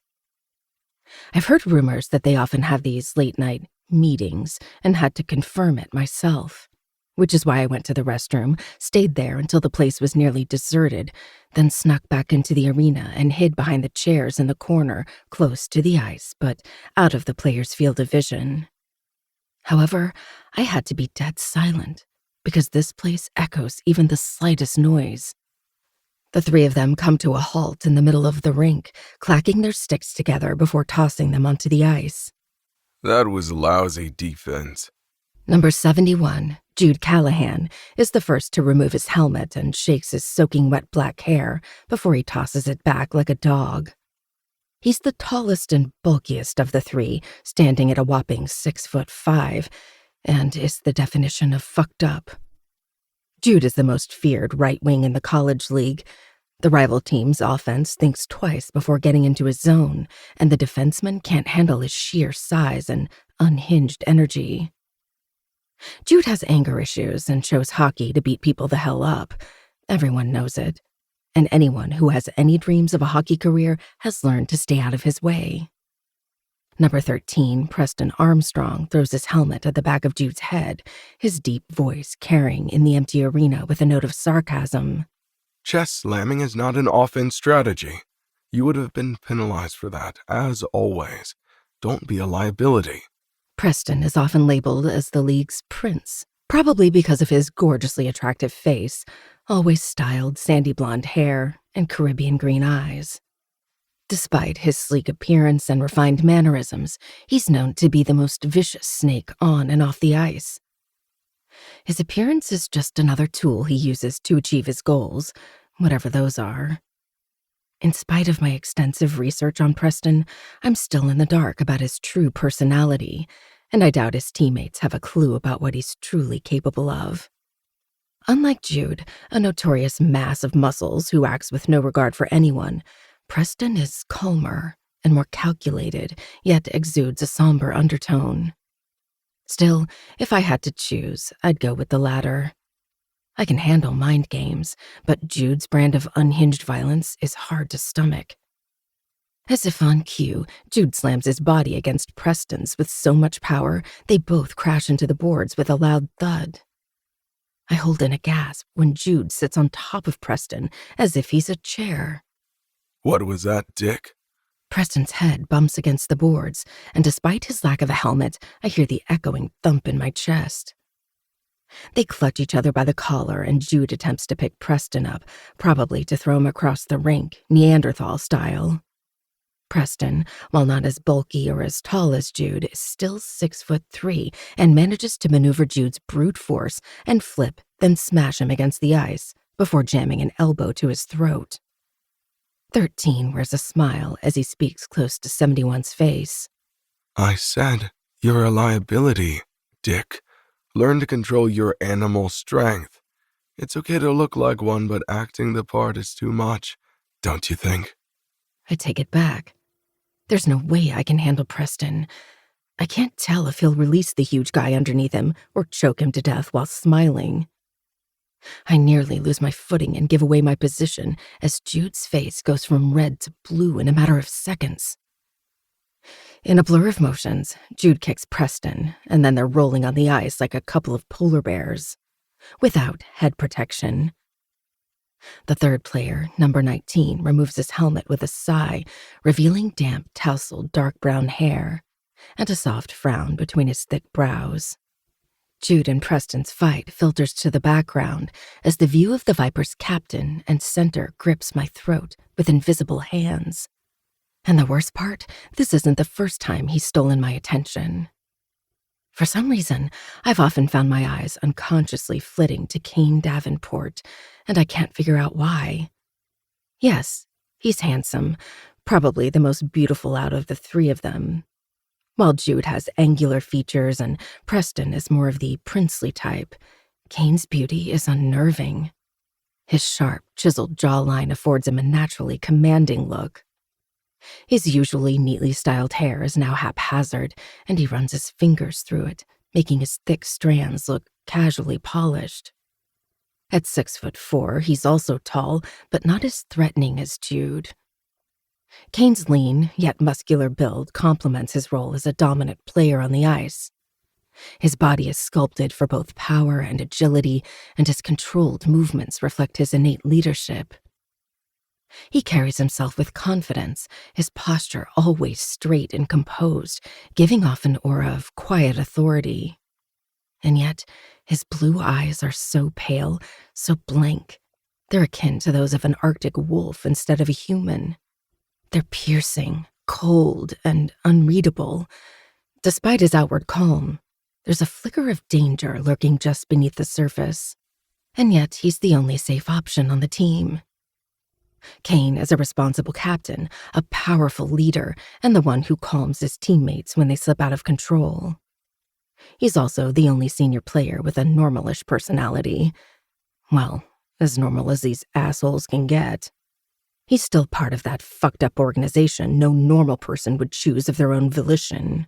I've heard rumors that they often have these late-night meetings and had to confirm it myself, which is why I went to the restroom, stayed there until the place was nearly deserted, then snuck back into the arena and hid behind the chairs in the corner close to the ice, but out of the players' field of vision. However, I had to be dead silent because this place echoes even the slightest noise. The 3 of them come to a halt in the middle of the rink, clacking their sticks together before tossing them onto the ice. That was lousy defense. Number 71, Jude Callahan, is the first to remove his helmet and shakes his soaking wet black hair before he tosses it back like a dog. He's the tallest and bulkiest of the 3, standing at a whopping 6'5", and is the definition of fucked up. Jude is the most feared right wing in the college league, The rival team's offense thinks twice before getting into his zone, and the defenseman can't handle his sheer size and unhinged energy. Jude has anger issues and chose hockey to beat people the hell up. Everyone knows it. And anyone who has any dreams of a hockey career has learned to stay out of his way. Number 13, Preston Armstrong, throws his helmet at the back of Jude's head, his deep voice carrying in the empty arena with a note of sarcasm. Chest slamming is not an offense strategy. You would have been penalized for that, as always. Don't be a liability. Preston is often labeled as the league's prince, probably because of his gorgeously attractive face, always styled sandy blonde hair, and Caribbean green eyes. Despite his sleek appearance and refined mannerisms, he's known to be the most vicious snake on and off the ice. His appearance is just another tool he uses to achieve his goals, whatever those are. In spite of my extensive research on Preston, I'm still in the dark about his true personality, and I doubt his teammates have a clue about what he's truly capable of. Unlike Jude, a notorious mass of muscles who acts with no regard for anyone, Preston is calmer and more calculated, yet exudes a somber undertone. Still, if I had to choose, I'd go with the latter. I can handle mind games, but Jude's brand of unhinged violence is hard to stomach. As if on cue, Jude slams his body against Preston's with so much power, they both crash into the boards with a loud thud. I hold in a gasp when Jude sits on top of Preston as if he's a chair. What was that, Dick? Preston's head bumps against the boards, and despite his lack of a helmet, I hear the echoing thump in my chest. They clutch each other by the collar, and Jude attempts to pick Preston up, probably to throw him across the rink, Neanderthal style. Preston, while not as bulky or as tall as Jude, is still 6'3" and manages to maneuver Jude's brute force and flip, then smash him against the ice before jamming an elbow to his throat. 13 wears a smile as he speaks close to 71's face. I said, you're a liability, Dick. Learn to control your animal strength. It's okay to look like one, but acting the part is too much, don't you think? I take it back. There's no way I can handle Preston. I can't tell if he'll release the huge guy underneath him or choke him to death while smiling. I nearly lose my footing and give away my position as Jude's face goes from red to blue in a matter of seconds. In a blur of motions, Jude kicks Preston, and then they're rolling on the ice like a couple of polar bears, without head protection. The third player, number 19, removes his helmet with a sigh, revealing damp, tousled, dark brown hair, and a soft frown between his thick brows. Jude and Preston's fight filters to the background as the view of the Viper's captain and center grips my throat with invisible hands. And the worst part, this isn't the first time he's stolen my attention. For some reason, I've often found my eyes unconsciously flitting to Kane Davenport, and I can't figure out why. Yes, he's handsome, probably the most beautiful out of the three of them. While Jude has angular features and Preston is more of the princely type, Kane's beauty is unnerving. His sharp, chiseled jawline affords him a naturally commanding look. His usually neatly styled hair is now haphazard, and he runs his fingers through it, making his thick strands look casually polished. At 6'4", he's also tall, but not as threatening as Jude. Kane's lean, yet muscular build complements his role as a dominant player on the ice. His body is sculpted for both power and agility, and his controlled movements reflect his innate leadership. He carries himself with confidence, his posture always straight and composed, giving off an aura of quiet authority. And yet, his blue eyes are so pale, so blank. They're akin to those of an Arctic wolf instead of a human. They're piercing, cold, and unreadable. Despite his outward calm, there's a flicker of danger lurking just beneath the surface. And yet, he's the only safe option on the team. Kane is a responsible captain, a powerful leader, and the one who calms his teammates when they slip out of control. He's also the only senior player with a normalish personality. Well, as normal as these assholes can get. He's still part of that fucked up organization no normal person would choose of their own volition.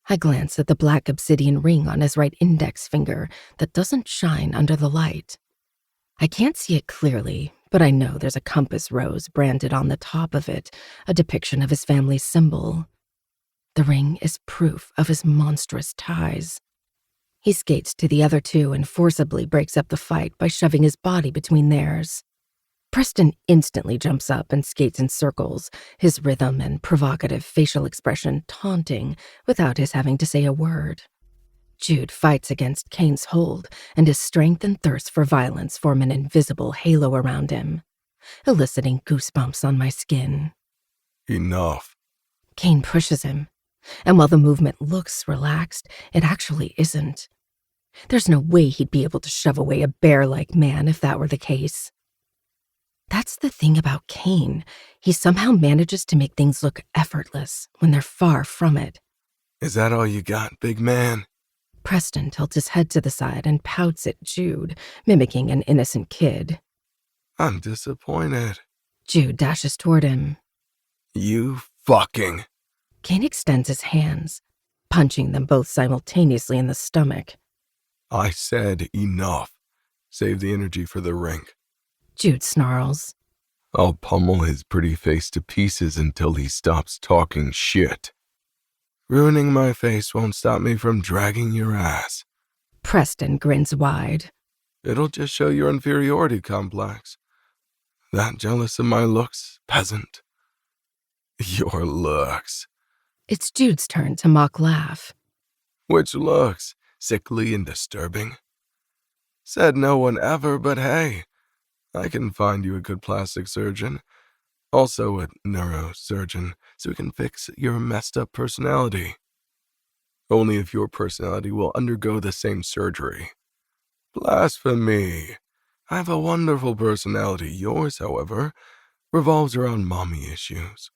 I glance at the black obsidian ring on his right index finger that doesn't shine under the light. I can't see it clearly, but I know there's a compass rose branded on the top of it, a depiction of his family's symbol. The ring is proof of his monstrous ties. He skates to the other two and forcibly breaks up the fight by shoving his body between theirs. Preston instantly jumps up and skates in circles, his rhythm and provocative facial expression taunting without his having to say a word. Jude fights against Kane's hold, and his strength and thirst for violence form an invisible halo around him, eliciting goosebumps on my skin. Enough. Kane pushes him, and while the movement looks relaxed, it actually isn't. There's no way he'd be able to shove away a bear-like man if that were the case. That's the thing about Kane. He somehow manages to make things look effortless when they're far from it. Is that all you got, big man? Preston tilts his head to the side and pouts at Jude, mimicking an innocent kid. I'm disappointed. Jude dashes toward him. You fucking... Kane extends his hands, punching them both simultaneously in the stomach. I said enough. Save the energy for the ring. Jude snarls. I'll pummel his pretty face to pieces until he stops talking shit. Ruining my face won't stop me from dragging your ass. Preston grins wide. It'll just show your inferiority complex. That jealous of my looks, peasant? Your looks. It's Jude's turn to mock laugh. Which looks? Sickly and disturbing? Said no one ever, but hey, I can find you a good plastic surgeon. Also a neurosurgeon, so we can fix your messed up personality. Only if your personality will undergo the same surgery. Blasphemy. I have a wonderful personality. Yours, however, revolves around mommy issues.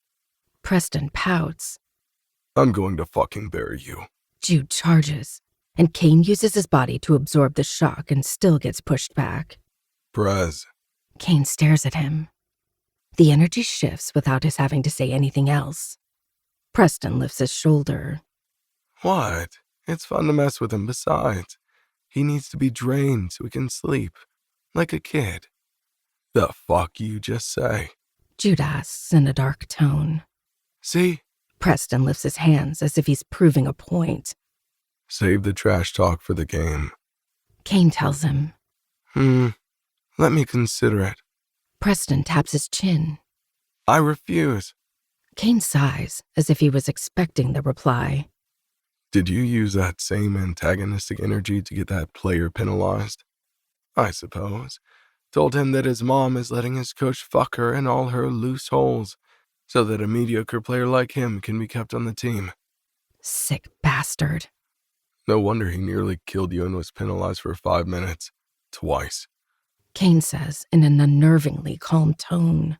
Preston pouts. I'm going to fucking bury you. Jude charges, and Kane uses his body to absorb the shock and still gets pushed back. Prez. Kane stares at him. The energy shifts without his having to say anything else. Preston lifts his shoulder. What? It's fun to mess with him. Besides, he needs to be drained so he can sleep. Like a kid. The fuck you just say? Jude asks in a dark tone. See? Preston lifts his hands as if he's proving a point. Save the trash talk for the game. Kane tells him. Let me consider it. Preston taps his chin. I refuse. Kane sighs as if he was expecting the reply. Did you use that same antagonistic energy to get that player penalized? I suppose. Told him that his mom is letting his coach fuck her in all her loose holes, so that a mediocre player like him can be kept on the team. Sick bastard. No wonder he nearly killed you and was penalized for 5 minutes. Twice. Kane says in an unnervingly calm tone.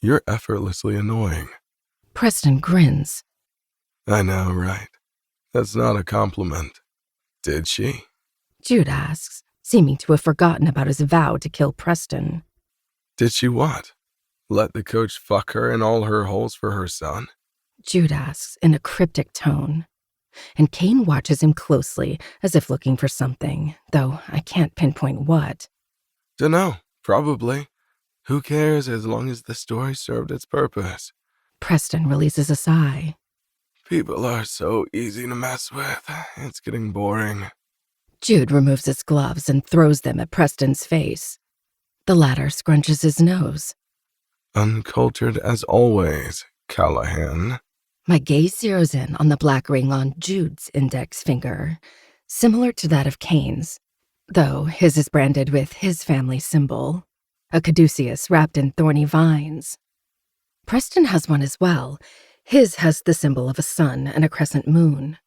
You're effortlessly annoying. Preston grins. I know, right? That's not a compliment. Did she? Jude asks, seeming to have forgotten about his vow to kill Preston. Did she what? Let the coach fuck her in all her holes for her son? Jude asks in a cryptic tone. And Kane watches him closely, as if looking for something, though I can't pinpoint what. Dunno, probably. Who cares as long as the story served its purpose? Preston releases a sigh. People are so easy to mess with. It's getting boring. Jude removes his gloves and throws them at Preston's face. The latter scrunches his nose. Uncultured as always, Callahan. My gaze zeroes in on the black ring on Jude's index finger, similar to that of Kane's, though his is branded with his family symbol, a caduceus wrapped in thorny vines. Preston has one as well. His has the symbol of a sun and a crescent moon.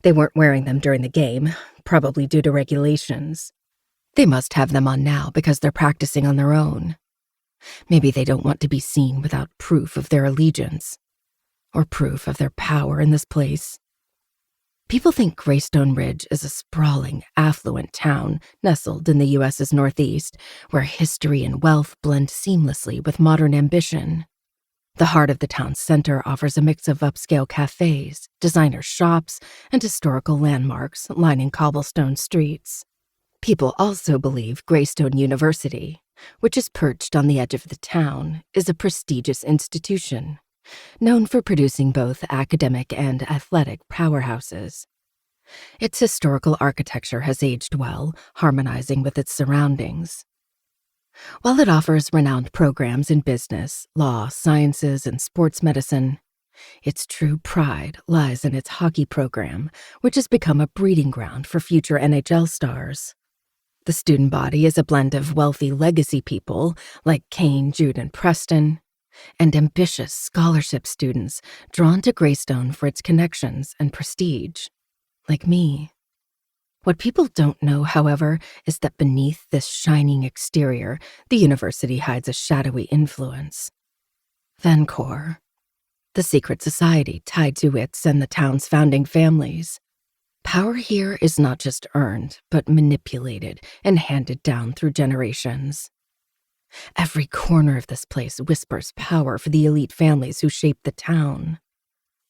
They weren't wearing them during the game, probably due to regulations. They must have them on now because they're practicing on their own. Maybe they don't want to be seen without proof of their allegiance, or proof of their power in this place. People think Greystone Ridge is a sprawling, affluent town nestled in the U.S.'s northeast, where history and wealth blend seamlessly with modern ambition. The heart of the town's center offers a mix of upscale cafes, designer shops, and historical landmarks lining cobblestone streets. People also believe Greystone University, which is perched on the edge of the town, is a prestigious institution, known for producing both academic and athletic powerhouses. Its historical architecture has aged well, harmonizing with its surroundings. While it offers renowned programs in business, law, sciences, and sports medicine, its true pride lies in its hockey program, which has become a breeding ground for future NHL stars. The student body is a blend of wealthy legacy people like Kane, Jude, and Preston, and ambitious scholarship students drawn to Greystone for its connections and prestige, like me. What people don't know, however, is that beneath this shining exterior, the university hides a shadowy influence. Vencor, the secret society tied to its and the town's founding families. Power here is not just earned, but manipulated and handed down through generations. Every corner of this place whispers power for the elite families who shape the town.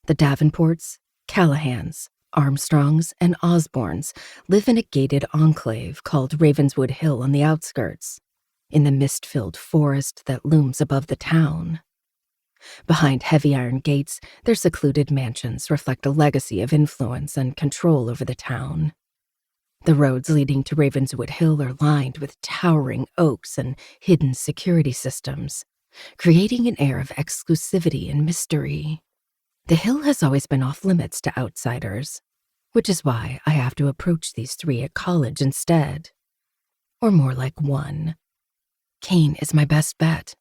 The Davenports, Callahans, Armstrongs, and Osborns live in a gated enclave called Ravenswood Hill on the outskirts, in the mist-filled forest that looms above the town. Behind heavy iron gates, their secluded mansions reflect a legacy of influence and control over the town. The roads leading to Ravenswood Hill are lined with towering oaks and hidden security systems, creating an air of exclusivity and mystery. The hill has always been off-limits to outsiders, which is why I have to approach these three at college instead. Or more like one. Kane is my best bet.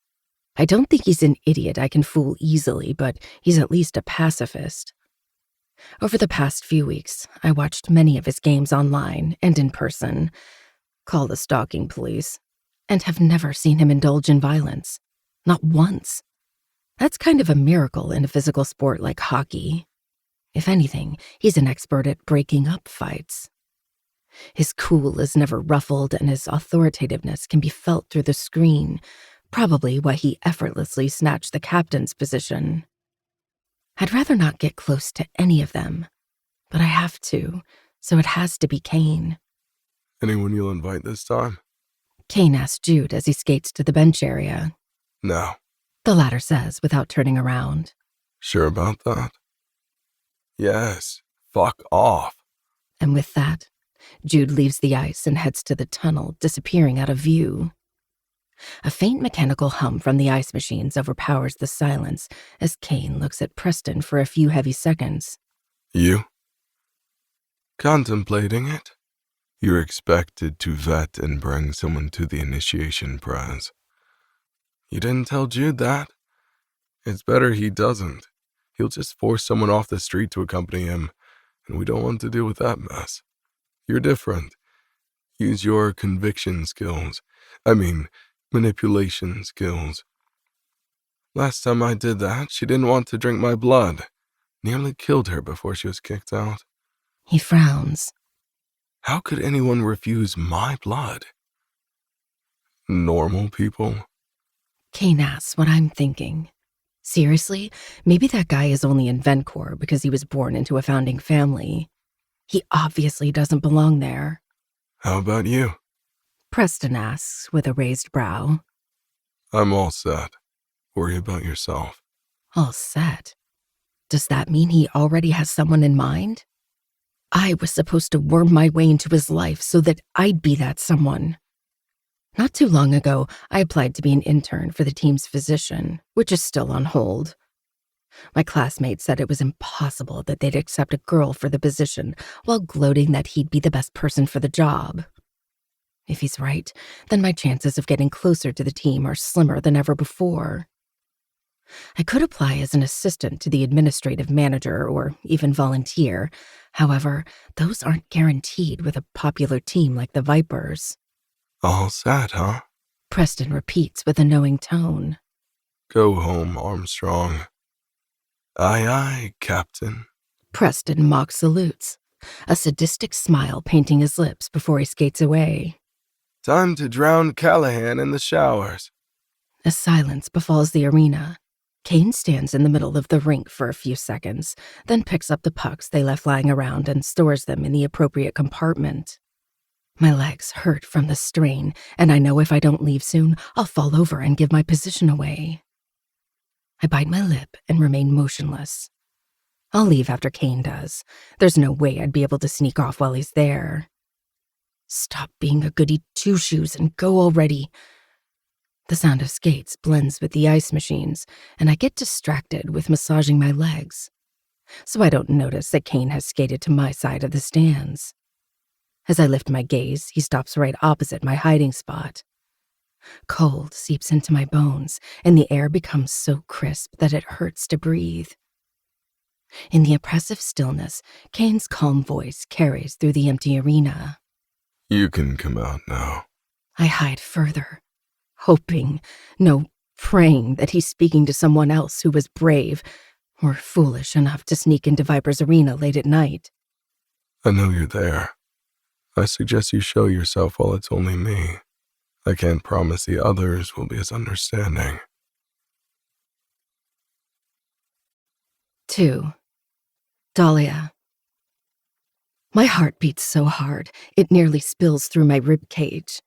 I don't think he's an idiot I can fool easily, but he's at least a pacifist. Over the past few weeks, I watched many of his games online and in person, call the stalking police, and have never seen him indulge in violence. Not once. That's kind of a miracle in a physical sport like hockey. If anything, he's an expert at breaking up fights. His cool is never ruffled, and his authoritativeness can be felt through the screen, probably why he effortlessly snatched the captain's position. I'd rather not get close to any of them, but I have to, so it has to be Kane. Anyone you'll invite this time? Kane asks Jude as he skates to the bench area. No. The latter says without turning around. Sure about that? Yes. Fuck off. And with that, Jude leaves the ice and heads to the tunnel, disappearing out of view. A faint mechanical hum from the ice machines overpowers the silence as Kane looks at Preston for a few heavy seconds. You? Contemplating it? You're expected to vet and bring someone to the initiation prize. You didn't tell Jude that? It's better he doesn't. He'll just force someone off the street to accompany him, and we don't want to deal with that mess. You're different. Use your conviction skills. Manipulation skills. Last time I did that, she didn't want to drink my blood. Nearly killed her before she was kicked out. He frowns. How could anyone refuse my blood? Normal people? Kane asks what I'm thinking. Seriously, maybe that guy is only in Vencor because he was born into a founding family. He obviously doesn't belong there. How about you? Preston asks with a raised brow. I'm all set. Worry about yourself. All set? Does that mean he already has someone in mind? I was supposed to worm my way into his life so that I'd be that someone. Not too long ago, I applied to be an intern for the team's physician, which is still on hold. My classmates said it was impossible that they'd accept a girl for the position while gloating that he'd be the best person for the job. If he's right, then my chances of getting closer to the team are slimmer than ever before. I could apply as an assistant to the administrative manager or even volunteer. However, those aren't guaranteed with a popular team like the Vipers. All set, huh? Preston repeats with a knowing tone. Go home, Armstrong. Aye, aye, Captain. Preston mock salutes. a sadistic smile painting his lips before he skates away. Time to drown Callahan in the showers. A silence befalls the arena. Kane stands in the middle of the rink for a few seconds, then picks up the pucks they left lying around and stores them in the appropriate compartment. My legs hurt from the strain, and I know if I don't leave soon, I'll fall over and give my position away. I bite my lip and remain motionless. I'll leave after Kane does. There's no way I'd be able to sneak off while he's there. Stop being a goody two-shoes and go already. The sound of skates blends with the ice machines, and I get distracted with massaging my legs, so I don't notice that Kane has skated to my side of the stands. As I lift my gaze, he stops right opposite my hiding spot. Cold seeps into my bones, and the air becomes so crisp that it hurts to breathe. In the oppressive stillness, Kane's calm voice carries through the empty arena. You can come out now. I hide further, hoping, no, praying that he's speaking to someone else who was brave or foolish enough to sneak into Viper's arena late at night. I know you're there. I suggest you show yourself while it's only me. I can't promise the others will be as understanding. 2. Dahlia. My heart beats so hard, it nearly spills through my rib cage.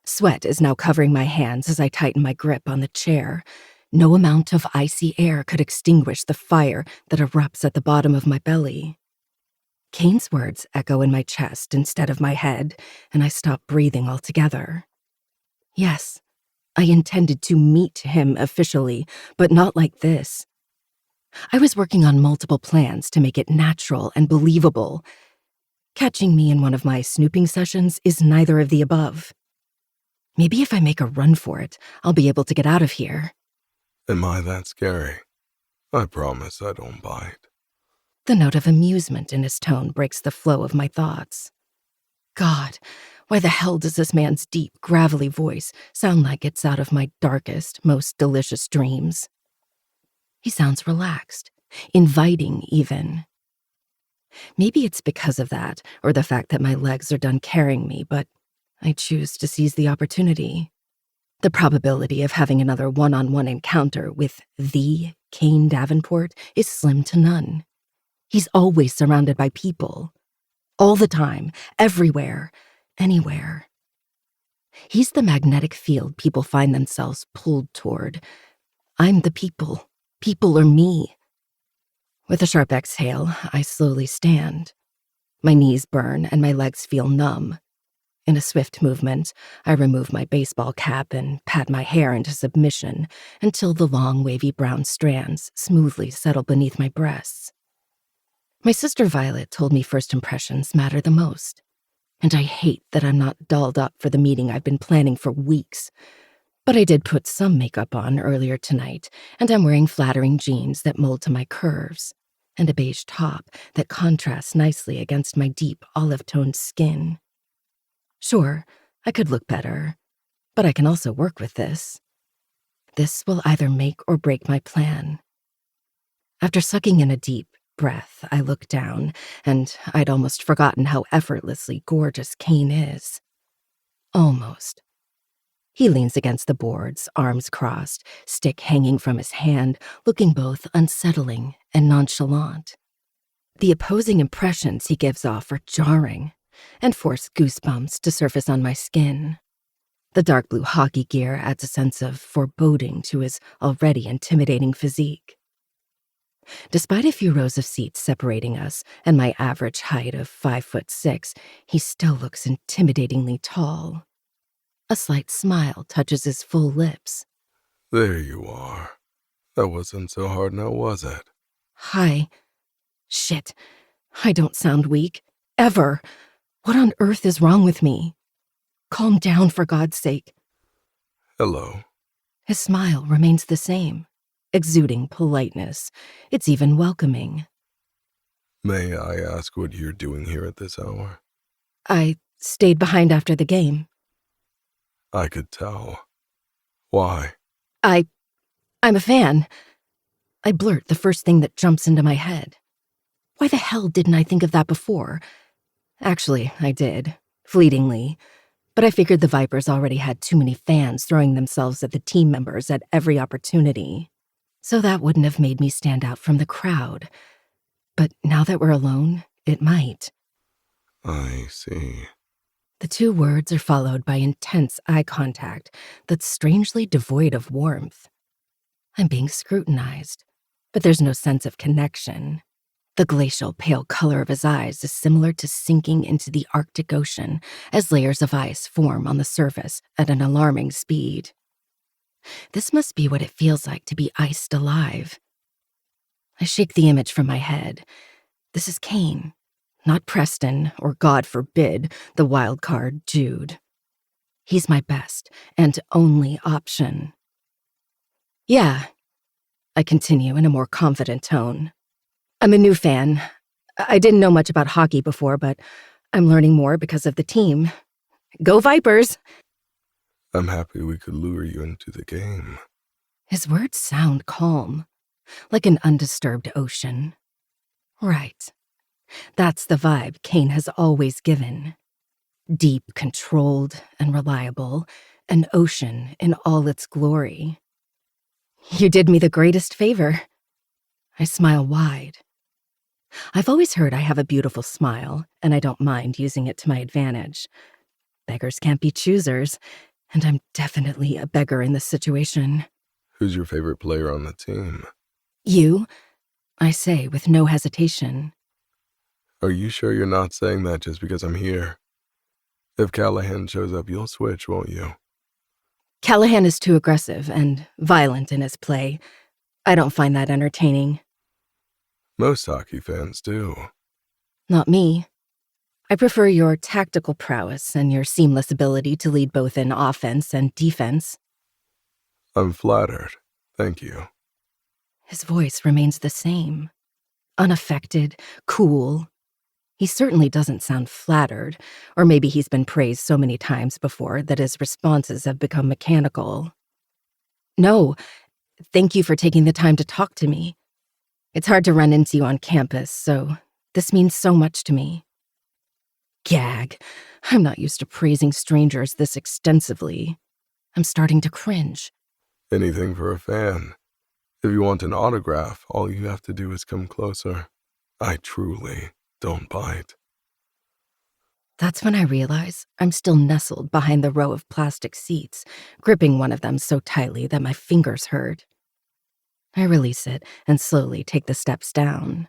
Sweat is now covering my hands as I tighten my grip on the chair. No amount of icy air could extinguish the fire that erupts at the bottom of my belly. Kane's words echo in my chest instead of my head, and I stop breathing altogether. Yes, I intended to meet him officially, but not like this. I was working on multiple plans to make it natural and believable. Catching me in one of my snooping sessions is neither of the above. Maybe if I make a run for it, I'll be able to get out of here. Am I that scary? I promise I don't bite. The note of amusement in his tone breaks the flow of my thoughts. God, why the hell does this man's deep, gravelly voice sound like it's out of my darkest, most delicious dreams? He sounds relaxed, inviting even. Maybe it's because of that, or the fact that my legs are done carrying me, but I choose to seize the opportunity. The probability of having another one-on-one encounter with the Kane Davenport is slim to none. He's always surrounded by people. All the time, everywhere, anywhere. He's the magnetic field people find themselves pulled toward. I'm the people. People are me. With a sharp exhale, I slowly stand. My knees burn and my legs feel numb. In a swift movement, I remove my baseball cap and pat my hair into submission until the long, wavy brown strands smoothly settle beneath my breasts. My sister Violet told me first impressions matter the most, and I hate that I'm not dolled up for the meeting I've been planning for weeks. But I did put some makeup on earlier tonight, and I'm wearing flattering jeans that mold to my curves, and a beige top that contrasts nicely against my deep olive-toned skin. Sure, I could look better, but I can also work with this. This will either make or break my plan. After sucking in a deep breath, I look down, and I'd almost forgotten how effortlessly gorgeous Kane is. Almost. He leans against the boards, arms crossed, stick hanging from his hand, looking both unsettling and nonchalant. The opposing impressions he gives off are jarring, and force goosebumps to surface on my skin. The dark blue hockey gear adds a sense of foreboding to his already intimidating physique. Despite a few rows of seats separating us and my average height of 5'6", he still looks intimidatingly tall. A slight smile touches his full lips. There you are. That wasn't so hard now, was it? Hi. Shit. I don't sound weak. Ever. What on earth is wrong with me? Calm down, for God's sake. Hello. His smile remains the same, exuding politeness. It's even welcoming. May I ask what you're doing here at this hour? I stayed behind after the game. I could tell. Why? I'm a fan. I blurt the first thing that jumps into my head. Why the hell didn't I think of that before? Actually, I did, fleetingly, but I figured the Vipers already had too many fans throwing themselves at the team members at every opportunity. So that wouldn't have made me stand out from the crowd. But now that we're alone, it might. I see. The two words are followed by intense eye contact that's strangely devoid of warmth. I'm being scrutinized, but there's no sense of connection. The glacial pale color of his eyes is similar to sinking into the Arctic Ocean as layers of ice form on the surface at an alarming speed. This must be what it feels like to be iced alive. I shake the image from my head. This is Kane, not Preston, or God forbid, the wild card Jude. He's my best and only option. Yeah, I continue in a more confident tone. I'm a new fan. I didn't know much about hockey before, but I'm learning more because of the team. Go Vipers! I'm happy we could lure you into the game. His words sound calm, like an undisturbed ocean. Right. That's the vibe Kane has always given. Deep, controlled, and reliable, an ocean in all its glory. You did me the greatest favor. I smile wide. I've always heard I have a beautiful smile, and I don't mind using it to my advantage. Beggars can't be choosers, and I'm definitely a beggar in this situation. Who's your favorite player on the team? You, I say with no hesitation. Are you sure you're not saying that just because I'm here? If Callahan shows up, you'll switch, won't you? Callahan is too aggressive and violent in his play. I don't find that entertaining. Most hockey fans do. Not me. I prefer your tactical prowess and your seamless ability to lead both in offense and defense. I'm flattered. Thank you. His voice remains the same. Unaffected, cool. He certainly doesn't sound flattered, or maybe he's been praised so many times before that his responses have become mechanical. No, thank you for taking the time to talk to me. It's hard to run into you on campus, so this means so much to me. Gag. I'm not used to praising strangers this extensively. I'm starting to cringe. Anything for a fan. If you want an autograph, all you have to do is come closer. I truly don't bite. That's when I realize I'm still nestled behind the row of plastic seats, gripping one of them so tightly that my fingers hurt. I release it and slowly take the steps down.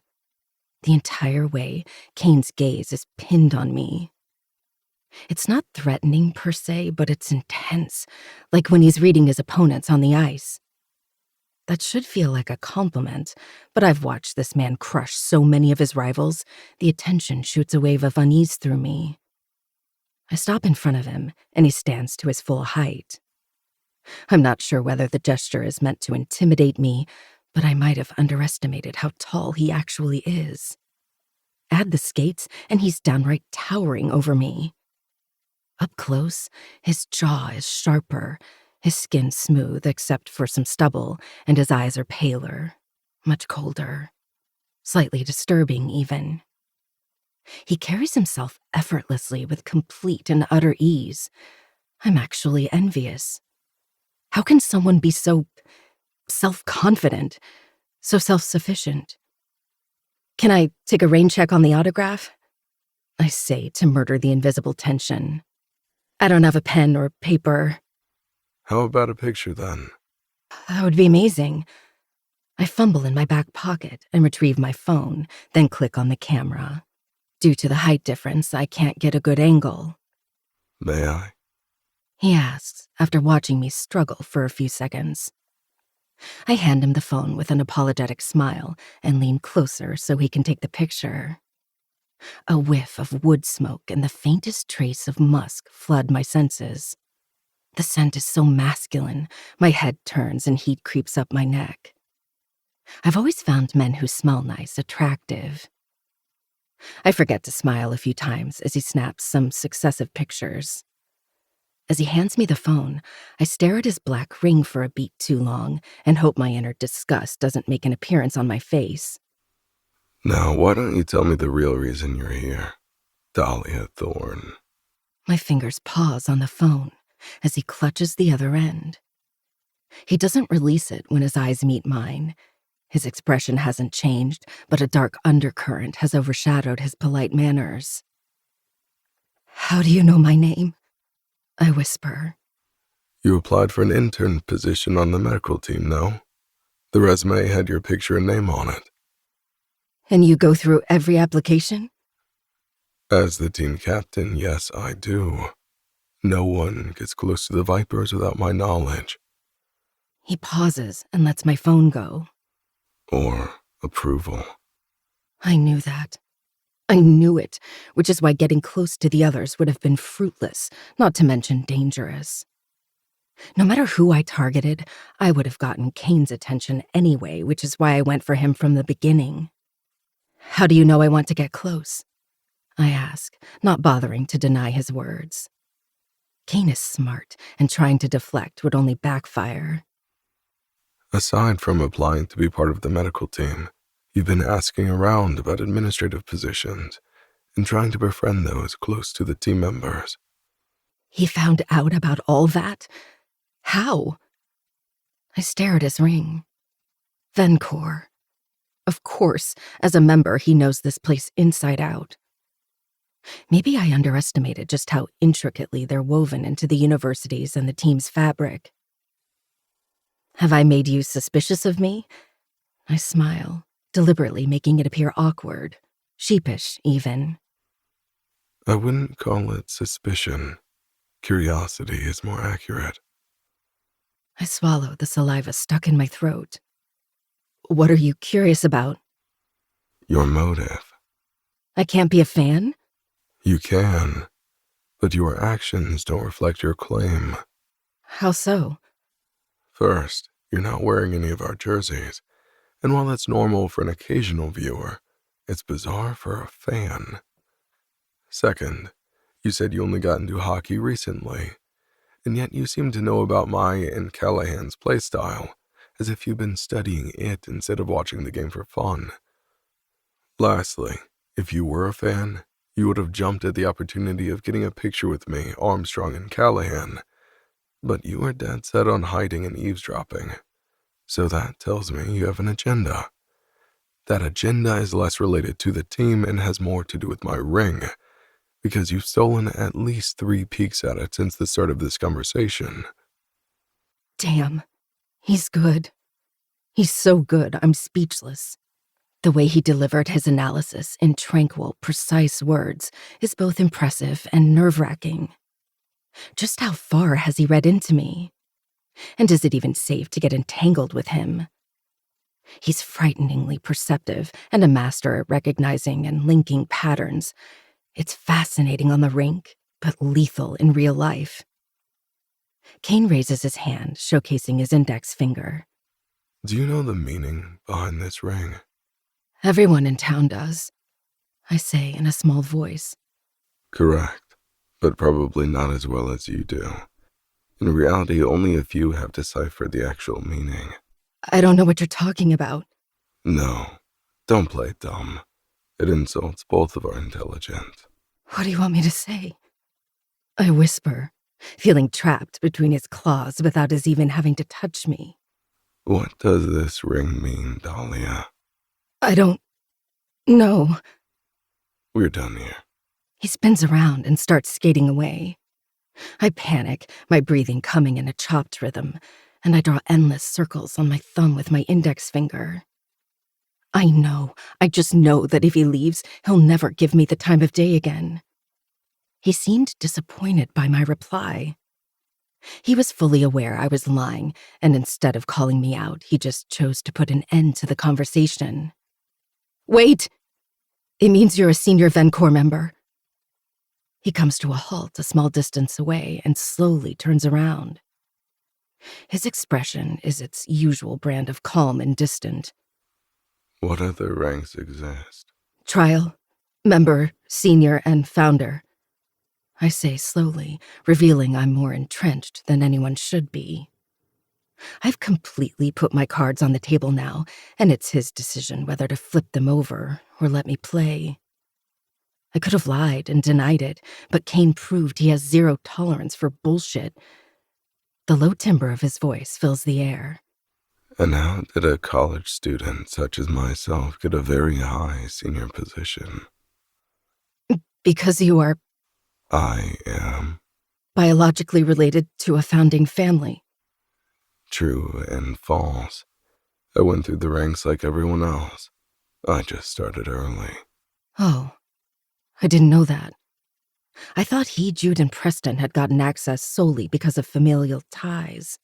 The entire way, Kane's gaze is pinned on me. It's not threatening per se, but it's intense, like when he's reading his opponents on the ice. That should feel like a compliment, but I've watched this man crush so many of his rivals, the attention shoots a wave of unease through me. I stop in front of him, and he stands to his full height. I'm not sure whether the gesture is meant to intimidate me, but I might have underestimated how tall he actually is. Add the skates, and he's downright towering over me. Up close, his jaw is sharper, his skin smooth except for some stubble, and his eyes are paler, much colder, slightly disturbing even. He carries himself effortlessly with complete and utter ease. I'm actually envious. How can someone be so self-confident, so self-sufficient? Can I take a rain check on the autograph? I say to murder the invisible tension. I don't have a pen or paper. How about a picture then? That would be amazing. I fumble in my back pocket and retrieve my phone, then click on the camera. Due to the height difference, I can't get a good angle. May I? He asks, after watching me struggle for a few seconds. I hand him the phone with an apologetic smile and lean closer so he can take the picture. A whiff of wood smoke and the faintest trace of musk flood my senses. The scent is so masculine, my head turns and heat creeps up my neck. I've always found men who smell nice attractive. I forget to smile a few times as he snaps some successive pictures. As he hands me the phone, I stare at his black ring for a beat too long and hope my inner disgust doesn't make an appearance on my face. Now, why don't you tell me the real reason you're here, Dahlia Thorne? My fingers pause on the phone as he clutches the other end. He doesn't release it when his eyes meet mine. His expression hasn't changed, but a dark undercurrent has overshadowed his polite manners. How do you know my name? I whisper. You applied for an intern position on the medical team, no? The resume had your picture and name on it. And you go through every application? As the team captain, yes, I do. No one gets close to the Vipers without my knowledge. He pauses and lets my phone go. Or approval. I knew that. I knew it, which is why getting close to the others would have been fruitless, not to mention dangerous. No matter who I targeted, I would have gotten Kane's attention anyway, which is why I went for him from the beginning. How do you know I want to get close? I ask, not bothering to deny his words. Kane is smart, and trying to deflect would only backfire. Aside from applying to be part of the medical team, you've been asking around about administrative positions and trying to befriend those close to the team members. He found out about all that? How? I stare at his ring. Vencor. Of course, as a member, he knows this place inside out. Maybe I underestimated just how intricately they're woven into the university's and the team's fabric. Have I made you suspicious of me? I smile, deliberately making it appear awkward, sheepish even. I wouldn't call it suspicion. Curiosity is more accurate. I swallow the saliva stuck in my throat. What are you curious about? Your motive. I can't be a fan? You can, but your actions don't reflect your claim. How so? First, you're not wearing any of our jerseys, and while that's normal for an occasional viewer, it's bizarre for a fan. Second, you said you only got into hockey recently, and yet you seem to know about my and Callahan's playstyle, as if you've been studying it instead of watching the game for fun. Lastly, if you were a fan, you would have jumped at the opportunity of getting a picture with me, Armstrong, and Callahan. But you are dead set on hiding and eavesdropping. So that tells me you have an agenda. That agenda is less related to the team and has more to do with my ring, because you've stolen at least 3 peeks at it since the start of this conversation. Damn. He's good. He's so good, I'm speechless. The way he delivered his analysis in tranquil, precise words is both impressive and nerve-wracking. Just how far has he read into me? And is it even safe to get entangled with him? He's frighteningly perceptive and a master at recognizing and linking patterns. It's fascinating on the rink, but lethal in real life. Kane raises his hand, showcasing his index finger. Do you know the meaning behind this ring? Everyone in town does, I say in a small voice. Correct, but probably not as well as you do. In reality, only a few have deciphered the actual meaning. I don't know what you're talking about. No, don't play dumb. It insults both of our intelligence. What do you want me to say? I whisper, feeling trapped between his claws without his even having to touch me. What does this ring mean, Dahlia? I don't know. We're done here. He spins around and starts skating away. I panic, my breathing coming in a chopped rhythm, and I draw endless circles on my thumb with my index finger. I just know that if he leaves, he'll never give me the time of day again. He seemed disappointed by my reply. He was fully aware I was lying, and instead of calling me out, he just chose to put an end to the conversation. Wait! It means you're a senior Vencor member. He comes to a halt a small distance away and slowly turns around. His expression is its usual brand of calm and distant. What other ranks exist? Trial, member, senior, and founder. I say slowly, revealing I'm more entrenched than anyone should be. I've completely put my cards on the table now, and it's his decision whether to flip them over or let me play. I could have lied and denied it, but Kane proved he has zero tolerance for bullshit. The low timbre of his voice fills the air. And how did a college student such as myself get a very high senior position? Because you are I am. biologically related to a founding family. True and false. I went through the ranks like everyone else. I just started early. Oh, I didn't know that. I thought he, Jude, and Preston had gotten access solely because of familial ties.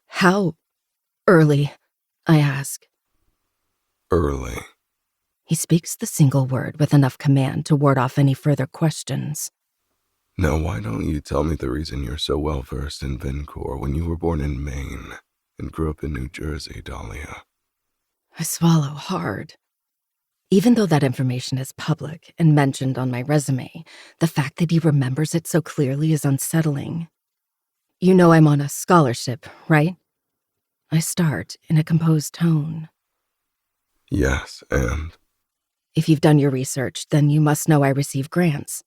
How early? I ask. Early. He speaks the single word with enough command to ward off any further questions. Now why don't you tell me the reason you're so well versed in Vincor when you were born in Maine and grew up in New Jersey, Dahlia? I swallow hard. Even though that information is public and mentioned on my resume, the fact that he remembers it so clearly is unsettling. You know I'm on a scholarship, right? I start in a composed tone. Yes, and? If you've done your research, then you must know I receive grants.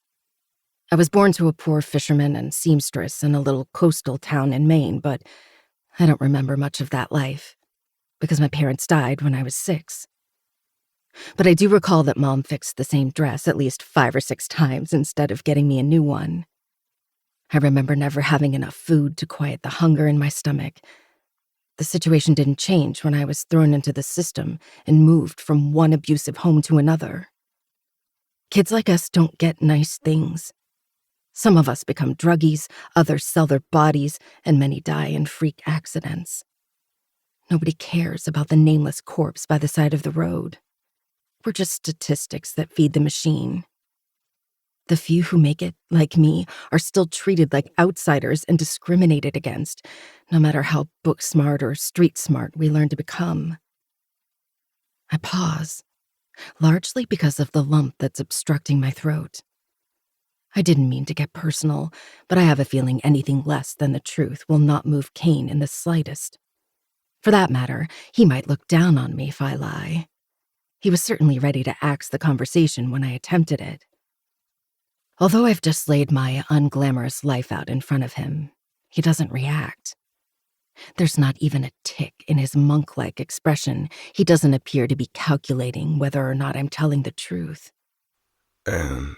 I was born to a poor fisherman and seamstress in a little coastal town in Maine, but I don't remember much of that life, because my parents died when I was 6. But I do recall that Mom fixed the same dress at least 5 or 6 times instead of getting me a new one. I remember never having enough food to quiet the hunger in my stomach. The situation didn't change when I was thrown into the system and moved from one abusive home to another. Kids like us don't get nice things. Some of us become druggies, others sell their bodies, and many die in freak accidents. Nobody cares about the nameless corpse by the side of the road. We're just statistics that feed the machine. The few who make it, like me, are still treated like outsiders and discriminated against, no matter how book-smart or street-smart we learn to become. I pause, largely because of the lump that's obstructing my throat. I didn't mean to get personal, but I have a feeling anything less than the truth will not move Kane in the slightest. For that matter, he might look down on me if I lie. He was certainly ready to axe the conversation when I attempted it. Although I've just laid my unglamorous life out in front of him, he doesn't react. There's not even a tick in his monk-like expression. He doesn't appear to be calculating whether or not I'm telling the truth. And?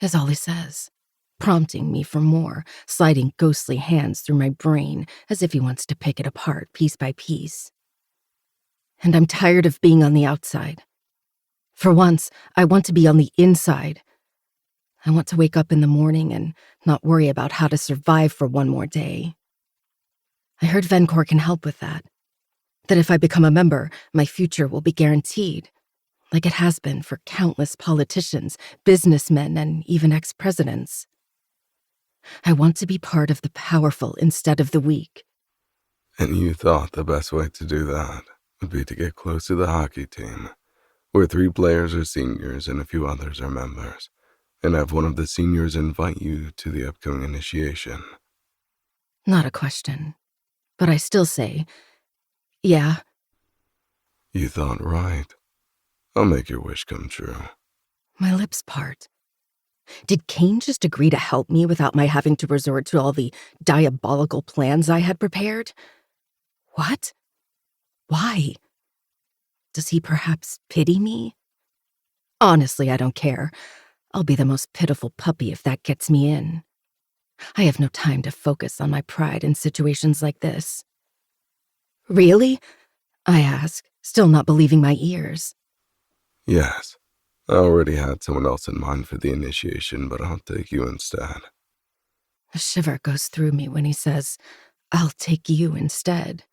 Is all he says, prompting me for more, sliding ghostly hands through my brain as if he wants to pick it apart piece by piece. And I'm tired of being on the outside. For once, I want to be on the inside. I want to wake up in the morning and not worry about how to survive for one more day. I heard Vencor can help with that. That if I become a member, my future will be guaranteed, like it has been for countless politicians, businessmen, and even ex-presidents. I want to be part of the powerful instead of the weak. And you thought the best way to do that would be to get close to the hockey team, where 3 players are seniors and a few others are members, and have one of the seniors invite you to the upcoming initiation. Not a question, but I still say, yeah. You thought right. I'll make your wish come true. My lips part. Did Kane just agree to help me without my having to resort to all the diabolical plans I had prepared? What? Why? Does he perhaps pity me? Honestly, I don't care. I'll be the most pitiful puppy if that gets me in. I have no time to focus on my pride in situations like this. Really? I ask, still not believing my ears. Yes. I already had someone else in mind for the initiation, but I'll take you instead. A shiver goes through me when he says, I'll take you instead.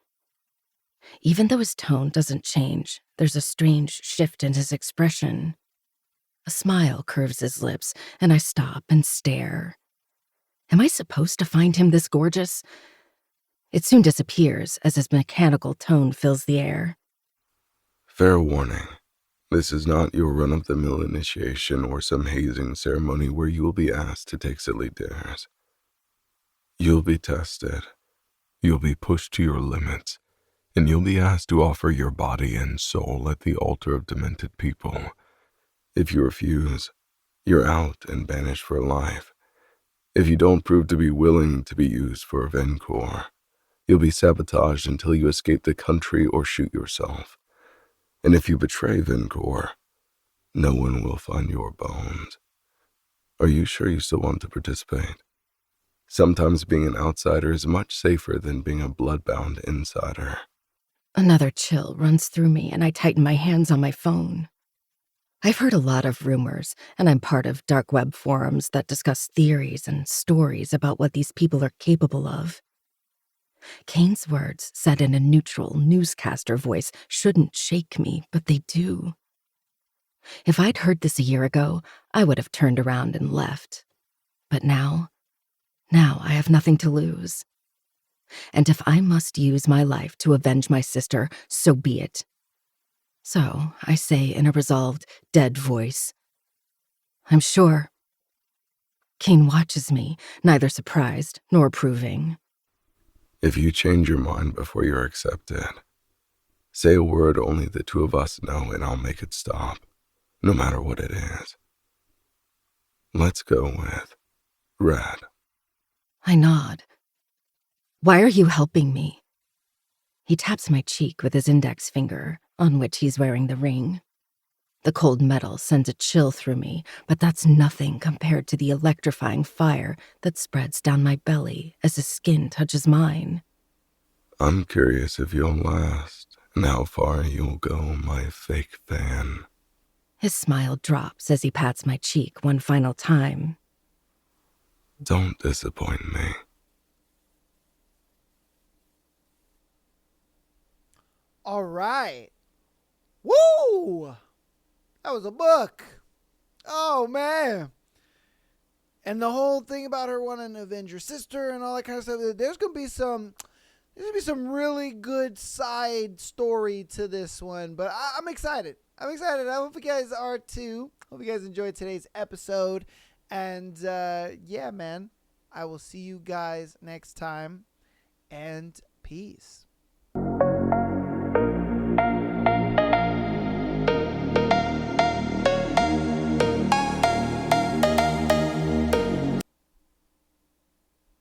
Even though his tone doesn't change, there's a strange shift in his expression. A smile curves his lips, and I stop and stare. Am I supposed to find him this gorgeous? It soon disappears as his mechanical tone fills the air. Fair warning. This is not your run-of-the-mill initiation or some hazing ceremony where you will be asked to take silly dares. You'll be tested. You'll be pushed to your limits, and you'll be asked to offer your body and soul at the altar of demented people If you refuse, you're out and banished for life. If you don't prove to be willing to be used for Vencor, you'll be sabotaged until you escape the country or shoot yourself. And if you betray Vencor, no one will find your bones. Are you sure you still want to participate? Sometimes being an outsider is much safer than being a blood-bound insider. Another chill runs through me, and I tighten my hands on my phone. I've heard a lot of rumors, and I'm part of dark web forums that discuss theories and stories about what these people are capable of. Kane's words, said in a neutral newscaster voice, shouldn't shake me, but they do. If I'd heard this a year ago, I would have turned around and left. But now I have nothing to lose. And if I must use my life to avenge my sister, so be it. So I say in a resolved, dead voice, I'm sure. Kane watches me, neither surprised nor approving. If you change your mind before you're accepted, say a word only the two of us know and I'll make it stop, no matter what it is. Let's go with Red. I nod. Why are you helping me? He taps my cheek with his index finger, on which he's wearing the ring. The cold metal sends a chill through me, but that's nothing compared to the electrifying fire that spreads down my belly as his skin touches mine. I'm curious if you'll last and how far you'll go, my fake fan. His smile drops as he pats my cheek one final time. Don't disappoint me. All right. Woo! That was a book. Oh, man. And the whole thing about her wanting to avenge her sister and all that kind of stuff. There's going to be some really good side story to this one. But I'm excited. I'm excited. I hope you guys are too. Hope you guys enjoyed today's episode. And yeah, man. I will see you guys next time. And peace.